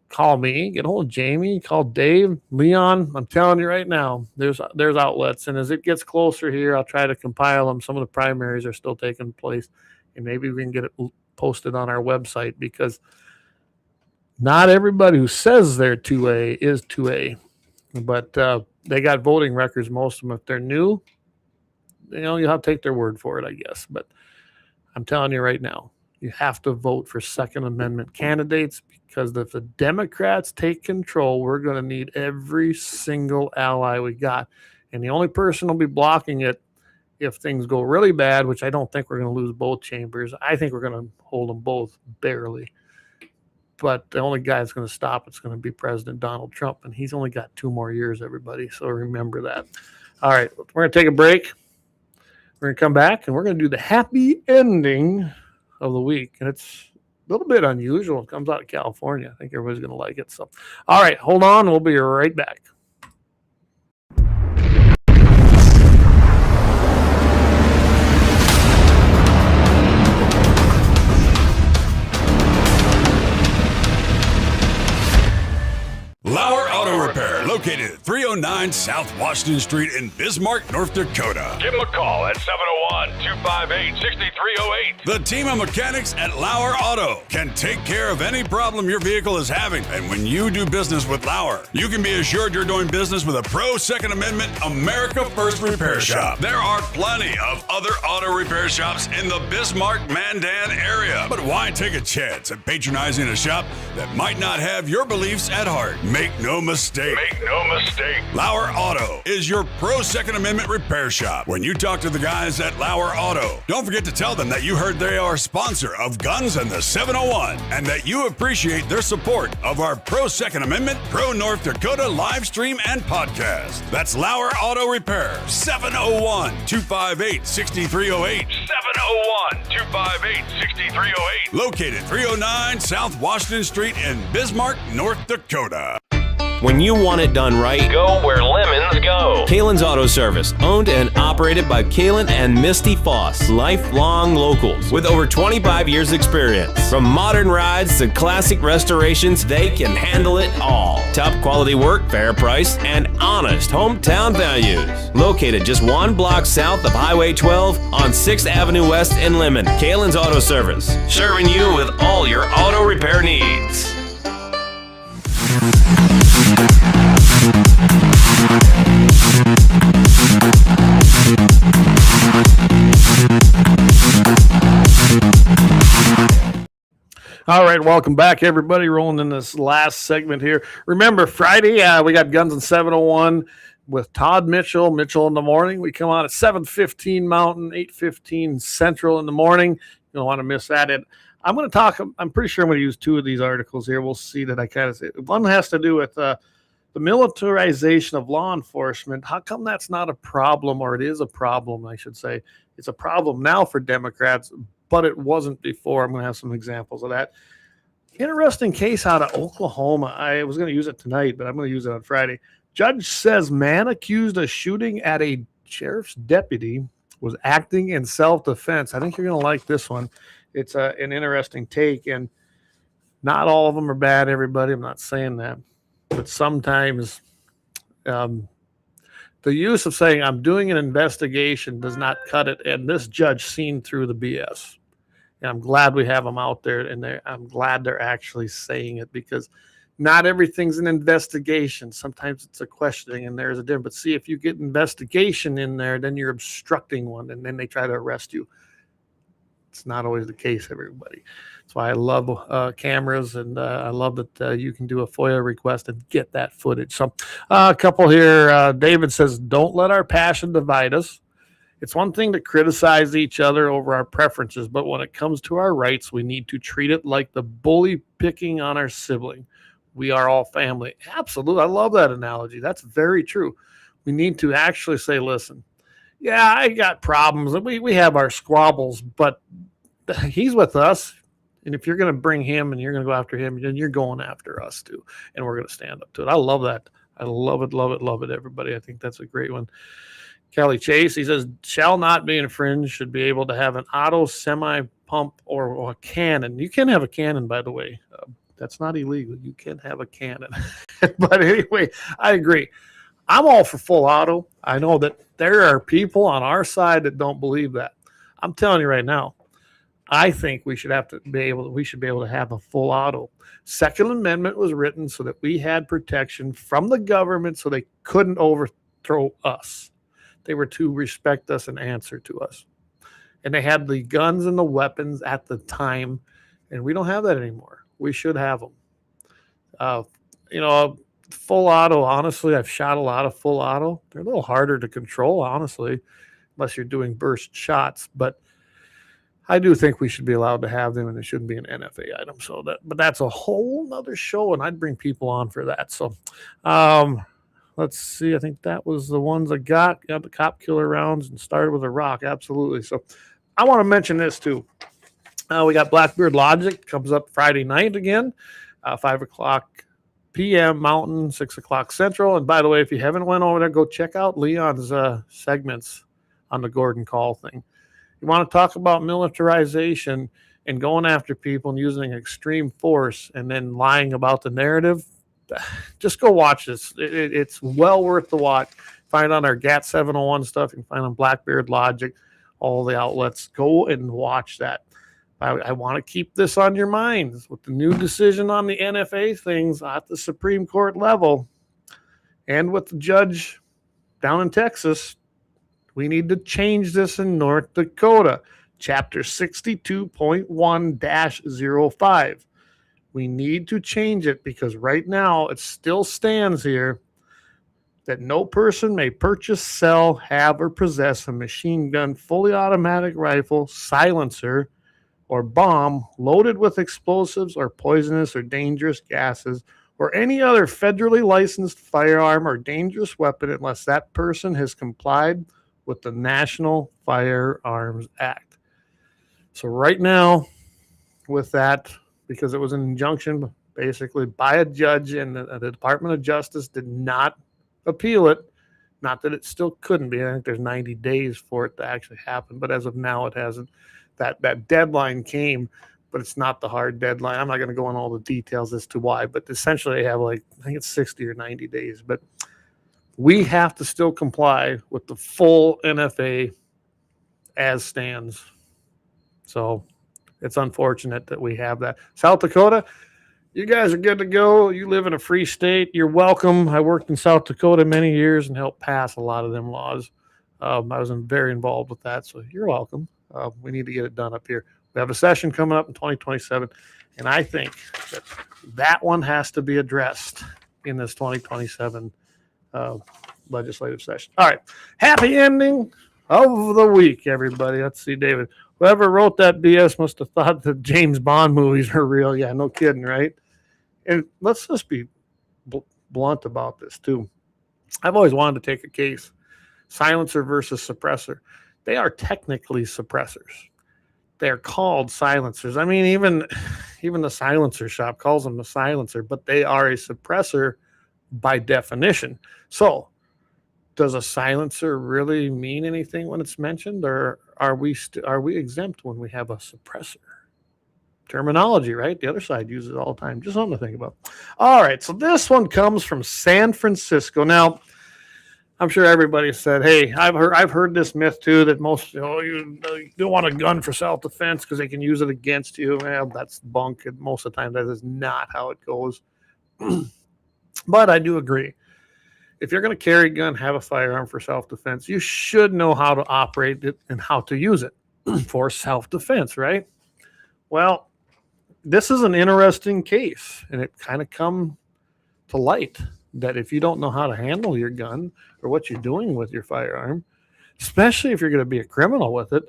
[SPEAKER 2] Call me, get hold of Jamie, call Dave, Leon. I'm telling you right now, there's outlets. And as it gets closer here, I'll try to compile them. Some of the primaries are still taking place, and maybe we can get it posted on our website, because not everybody who says they're 2A is 2A, but they got voting records, most of them. If they're new, you'll have to take their word for it, I guess. But I'm telling you right now, you have to vote for Second Amendment candidates, because if the Democrats take control, we're going to need every single ally we got. And the only person who'll be blocking it if things go really bad, which I don't think we're going to lose both chambers. I think we're going to hold them both barely. But the only guy that's going to stop it's going to be President Donald Trump, and he's only got 2 more years, everybody. So remember that. All right, we're going to take a break. We're going to come back, and we're going to do the happy ending of the week. And it's a little bit unusual. It comes out of California. I think everybody's going to like it. So, all right, hold on. We'll be right back.
[SPEAKER 3] LAUER Auto Repair, located at 309 South Washington Street in Bismarck, North Dakota.
[SPEAKER 4] Give them a call at 701-258-6308.
[SPEAKER 3] The team of mechanics at LAUER Auto can take care of any problem your vehicle is having. And when you do business with LAUER, you can be assured you're doing business with a pro Second Amendment America First repair shop. There are plenty of other auto repair shops in the Bismarck-Mandan area. But why take a chance at patronizing a shop that might not have your beliefs at heart? Make no mistake. LAUER Auto is your pro Second Amendment repair shop. When you talk to the guys at LAUER Auto, don't forget to tell them that you heard they are a sponsor of Guns and the 701, and that you appreciate their support of our pro Second Amendment, pro North Dakota live stream and podcast. That's LAUER Auto Repair, 701-258-6308.
[SPEAKER 4] 701-258-6308.
[SPEAKER 3] Located 309 South Washington Street in Bismarck, North Dakota.
[SPEAKER 5] When you want it done right,
[SPEAKER 7] Go where lemons go.
[SPEAKER 5] Kalon's Auto Service, owned and operated by Kalon and Misty Foss, lifelong locals with over 25 years experience. From modern rides to classic restorations, they can handle it all. Top quality work, fair price, and honest hometown values. Located just 1 block south of Highway 12 on 6th Avenue West in Lemmon. Kalon's Auto Service, serving you with all your auto repair needs.
[SPEAKER 2] All right, welcome back, everybody. Rolling in this last segment here. Remember, Friday, we got Guns and 701 with Todd Mitchell in the morning. We come on at 7:15 Mountain, 8:15 Central in the morning. You don't want to miss that. I'm going to talk, I'm pretty sure I'm going to use 2 of these articles here. We'll see that I kind of say. One has to do with the militarization of law enforcement. How come that's not a problem, or it is a problem, I should say. It's a problem now for Democrats, but it wasn't before. I'm going to have some examples of that. Interesting case out of Oklahoma. I was going to use it tonight, but I'm going to use it on Friday. Judge says man accused of shooting at a sheriff's deputy was acting in self-defense. I think you're going to like this one. It's an interesting take. And Not all of them are bad, everybody. I'm not saying that. But sometimes the use of saying I'm doing an investigation does not cut it. And this judge seen through the BS. And I'm glad we have them out there, and I'm glad they're actually saying it, because not everything's an investigation. Sometimes it's a questioning, and there's a difference. But see, if you get investigation in there, then you're obstructing one, and then they try to arrest you. It's not always the case, everybody. That's why I love cameras, and I love that you can do a FOIA request and get that footage. So a couple here. David says, don't let our passion divide us. It's one thing to criticize each other over our preferences, but when it comes to our rights, we need to treat it like the bully picking on our sibling. We are all family. Absolutely. I love that analogy. That's very true. We need to actually say, listen, yeah, I got problems. We have our squabbles, but he's with us. And if you're going to bring him and you're going to go after him, then you're going after us too. And we're going to stand up to it. I love that. I love it, love it, love it, everybody. I think that's a great one. Kelly Chase, he says, shall not be infringed, should be able to have an auto semi-pump or a cannon. You can have a cannon, by the way. That's not illegal. You can have a cannon. But anyway, I agree. I'm all for full auto. I know that there are people on our side that don't believe that. I'm telling you right now, I think we should be able to have a full auto. Second Amendment was written so that we had protection from the government so they couldn't overthrow us. They were to respect us and answer to us. And they had the guns and the weapons at the time, and we don't have that anymore. We should have them. Full auto, honestly, I've shot a lot of full auto. They're a little harder to control, honestly, unless you're doing burst shots. But I do think we should be allowed to have them, and it shouldn't be an NFA item. But that's a whole nother show, and I'd bring people on for that. So, let's see. I think that was the ones I got. Got the cop killer rounds and started with a rock. Absolutely. So I want to mention this too. We got Blackbeard Logic. Comes up Friday night again, 5 o'clock p.m. Mountain, 6 o'clock Central. And by the way, if you haven't went over there, go check out Leon's segments on the Gordon Call thing. You want to talk about militarization and going after people and using extreme force and then lying about the narrative, just go watch this. It's well worth the watch. Find on our GAT701 stuff. You can find on Blackbeard Logic, all the outlets. Go and watch that. I want to keep this on your minds with the new decision on the NFA things at the Supreme Court level and with the judge down in Texas. We need to change this in North Dakota. Chapter 62.1-05. We need to change it because right now it still stands here that no person may purchase, sell, have, or possess a machine gun, fully automatic rifle, silencer, or bomb loaded with explosives or poisonous or dangerous gases or any other federally licensed firearm or dangerous weapon unless that person has complied with the National Firearms Act. So right now, with that, because it was an injunction basically by a judge and the Department of Justice did not appeal it, not that it still couldn't be. I think there's 90 days for it to actually happen, but as of now, it hasn't. That deadline came, but it's not the hard deadline. I'm not going to go on all the details as to why, but essentially they have I think it's 60 or 90 days, but we have to still comply with the full NFA as stands. So it's unfortunate that we have that. South Dakota, you guys are good to go. You live in a free state. You're welcome. I worked in South Dakota many years and helped pass a lot of them laws. I was very involved with that, so you're welcome. We need to get it done up here. We have a session coming up in 2027, and I think that one has to be addressed in this 2027 legislative session. All right. Happy ending of the week, everybody. Let's see, David. Whoever wrote that BS must have thought that James Bond movies are real. Yeah, no kidding, right? And let's just be blunt about this, too. I've always wanted to take a case. Silencer versus suppressor. They are technically suppressors. They're called silencers. I mean, even the silencer shop calls them a silencer, but they are a suppressor by definition. So does a silencer really mean anything when it's mentioned, or are we exempt when we have a suppressor? terminology, right? The other side uses it all the time. Just something to think about. All right, so this one comes from San Francisco. Now, I'm sure everybody said, "Hey, I've heard this myth too that most you don't want a gun for self-defense because they can use it against you." Well, that's bunk. And most of the time, that is not how it goes. But I do agree. If you're going to carry a gun, have a firearm for self-defense, you should know how to operate it and how to use it for self-defense, right? Well, this is an interesting case, and it kind of come to light that if you don't know how to handle your gun or what you're doing with your firearm, especially if you're going to be a criminal with it,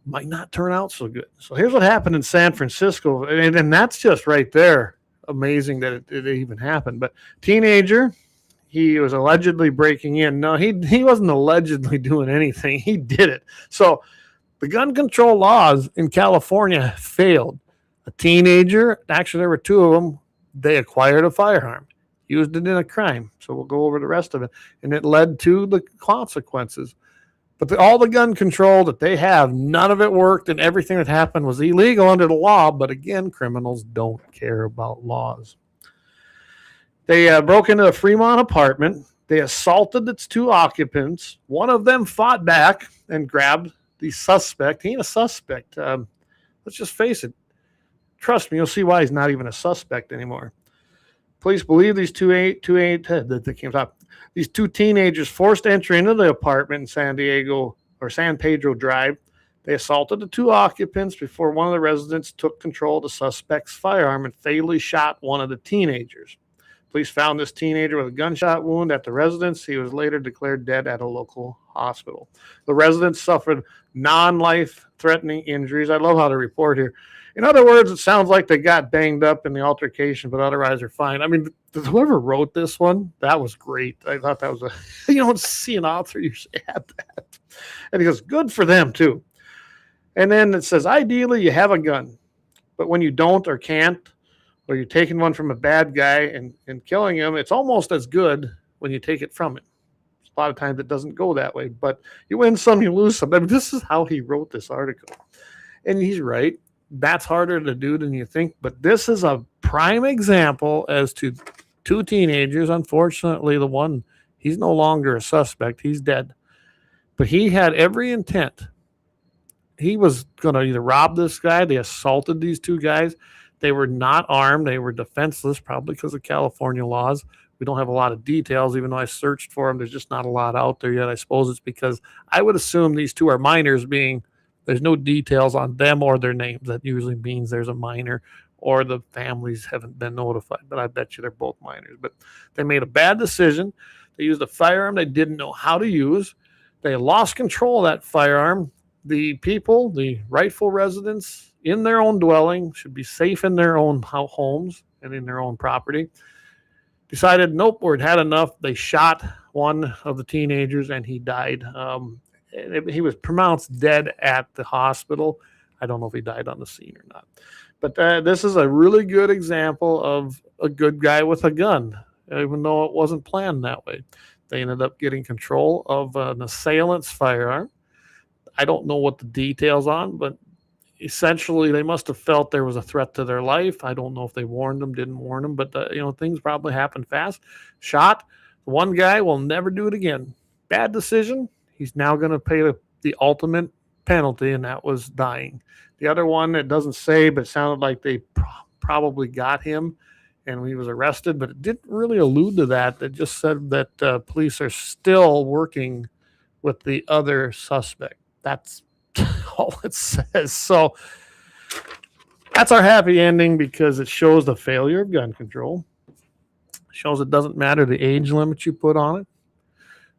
[SPEAKER 2] might not turn out so good. So here's what happened in San Francisco, and that's just right there. Amazing that it even happened. But teenager, he was allegedly breaking in. No, he wasn't allegedly doing anything. He did it. So the gun control laws in California failed. A teenager, actually there were two of them, they acquired a firearm, used it in a crime. So we'll go over the rest of it. And it led to the consequences. But all the gun control that they have, none of it worked, and everything that happened was illegal under the law. But again, criminals don't care about laws. They broke into a Fremont apartment. They assaulted its two occupants. One of them fought back and grabbed the suspect. He ain't a suspect. Let's just face it. Trust me, you'll see why he's not even a suspect anymore. Police believe these two teenagers forced entry into the apartment in San Pedro Drive. They assaulted the two occupants before one of the residents took control of the suspect's firearm and fatally shot one of the teenagers. Police found this teenager with a gunshot wound at the residence. He was later declared dead at a local hospital. The resident suffered non-life-threatening injuries. I love how they report here. In other words, it sounds like they got banged up in the altercation, but otherwise they're fine. I mean, whoever wrote this one, that was great. I thought that was you don't see an author usually have that. And he goes, good for them too. And then it says, ideally you have a gun, but when you don't or can't, or you're taking one from a bad guy and killing him, it's almost as good when you take it from him. A lot of times it doesn't go that way, but you win some, you lose some. I mean, this is how he wrote this article. And he's right. That's harder to do than you think, but this is a prime example as to two teenagers. Unfortunately, the one, he's no longer a suspect. He's dead. But he had every intent. He was going to either rob this guy. They assaulted these two guys. They were not armed. They were defenseless, probably because of California laws. We don't have a lot of details, even though I searched for them. There's just not a lot out there yet. I suppose it's because I would assume these two are minors, being there's no details on them or their names. That usually means there's a minor or the families haven't been notified. But I bet you they're both minors. But they made a bad decision. They used a firearm they didn't know how to use. They lost control of that firearm. The people, the rightful residents in their own dwelling, should be safe in their own homes and in their own property. Decided, nope, we'd had enough. They shot one of the teenagers and he died. He was pronounced dead at the hospital. I don't know if he died on the scene or not. But this is a really good example of a good guy with a gun, even though it wasn't planned that way. They ended up getting control of an assailant's firearm. I don't know what the details on, but essentially they must have felt there was a threat to their life. I don't know if they warned them, didn't warn them, but things probably happened fast. Shot. One guy will never do it again. Bad decision. He's now going to pay the ultimate penalty, and that was dying. The other one, it doesn't say, but it sounded like they probably got him and he was arrested, but it didn't really allude to that. It just said that police are still working with the other suspect. That's all it says. So that's our happy ending because it shows the failure of gun control. It shows it doesn't matter the age limit you put on it.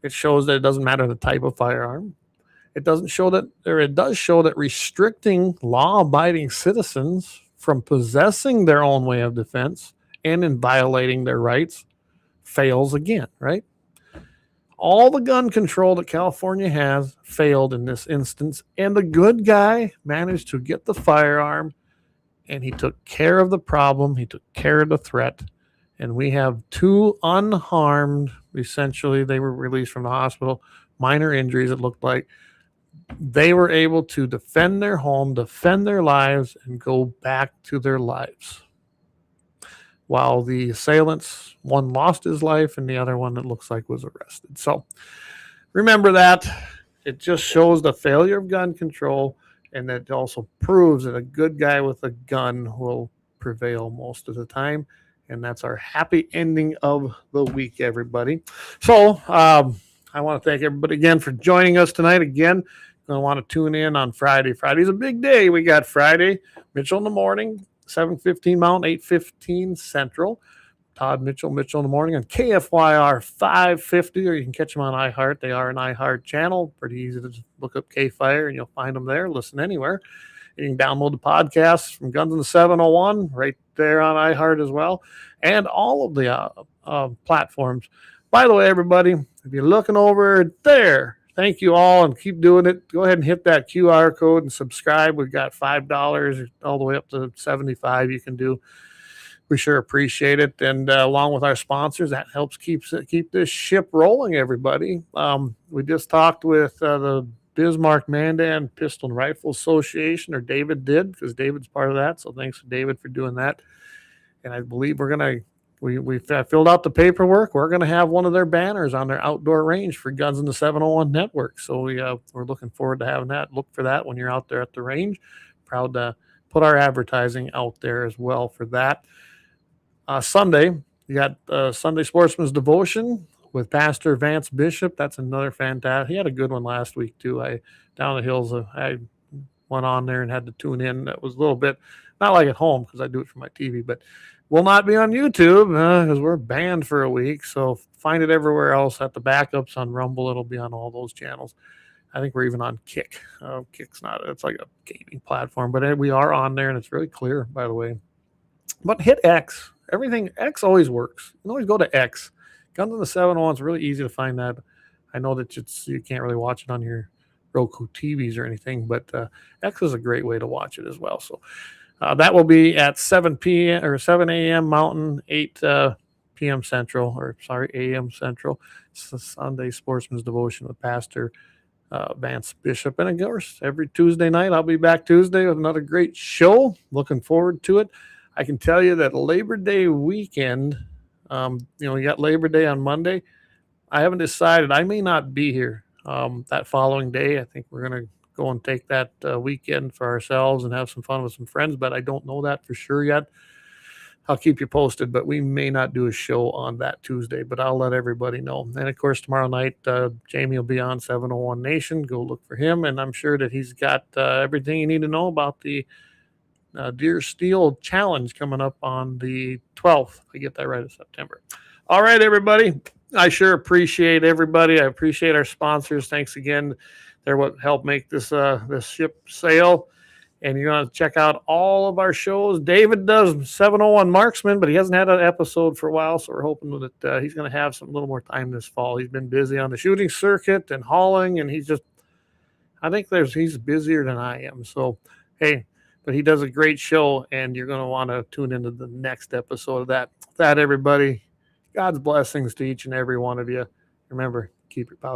[SPEAKER 2] It shows that it doesn't matter the type of firearm. It doesn't show that, or it does show that restricting law-abiding citizens from possessing their own way of defense and in violating their rights fails again, right? All the gun control that California has failed in this instance, and the good guy managed to get the firearm, and he took care of the problem. He took care of the threat, and we have two unharmed. Essentially, they were released from the hospital, minor injuries, it looked like. they were able to defend their home, defend their lives, and go back to their lives. While the assailants, one lost his life and the other one, it looks like, was arrested. So remember that. It just shows the failure of gun control, and that also proves that a good guy with a gun will prevail most of the time. And that's our happy ending of the week, everybody. So I want to thank everybody again for joining us tonight. Again, going to want to tune in on Friday. Friday's a big day. We got Friday, Mitchell in the morning, 7:15 Mountain, 8:15 Central. Todd Mitchell in the morning on KFYR 550, or you can catch them on iHeart. They are an iHeart channel. Pretty easy to just look up K-Fire and you'll find them there. Listen anywhere. You can download the podcasts from Guns in the 701 right there on iHeart as well, and all of the platforms. By the way, everybody, if you're looking over there, thank you all and keep doing it. Go ahead and hit that QR code and subscribe. We've got $5 all the way up to $75 you can do. We sure appreciate it. And along with our sponsors, that helps keep this ship rolling, everybody. We just talked with the Bismarck Mandan Pistol and Rifle Association, or David did, because David's part of that. So thanks to David for doing that. And I believe we filled out the paperwork. We're going to have one of their banners on their outdoor range for Guns in the 701 Network. So we're looking forward to having that. Look for that when you're out there at the range. Proud to put our advertising out there as well for that. Sunday, you got Sunday Sportsman's Devotion with Pastor Vance Bishop. That's another fantastic. He had a good one last week too. Down the hills, I went on there and had to tune in. That was a little bit not like at home because I do it from my TV, but will not be on YouTube because we're banned for a week. So find it everywhere else at the backups on Rumble. It'll be on all those channels. I think we're even on Kick. Kick's not. It's like a gaming platform, but we are on there and it's really clear, by the way. But hit X. Everything X always works. You can always go to X. Guns in the 701 is really easy to find that. I know that you can't really watch it on your Roku TVs or anything, but X is a great way to watch it as well. So that will be at 7 p.m. or 7 a.m. Mountain, 8 p.m. Central, a.m. Central. It's the Sunday Sportsman's Devotion with Pastor Vance Bishop. And of course, every Tuesday night, I'll be back Tuesday with another great show. Looking forward to it. I can tell you that Labor Day weekend, you got Labor Day on Monday. I haven't decided. I may not be here that following day. I think we're going to go and take that weekend for ourselves and have some fun with some friends, but I don't know that for sure yet. I'll keep you posted, but we may not do a show on that Tuesday, but I'll let everybody know. And of course, tomorrow night, Jamie will be on 701 Nation. Go look for him, and I'm sure that he's got everything you need to know about the Deer Steel Challenge coming up on the 12th. I get that right, of September. All right, everybody. I sure appreciate everybody. I appreciate our sponsors. Thanks again. They're what helped make this ship sail. And you're going to check out all of our shows. David does 701 Marksman, but he hasn't had an episode for a while, so we're hoping that he's going to have a little more time this fall. He's been busy on the shooting circuit and hauling, and I think he's busier than I am. So, hey, but he does a great show, and you're going to want to tune into the next episode of that. With that, everybody, God's blessings to each and every one of you. Remember, keep your power.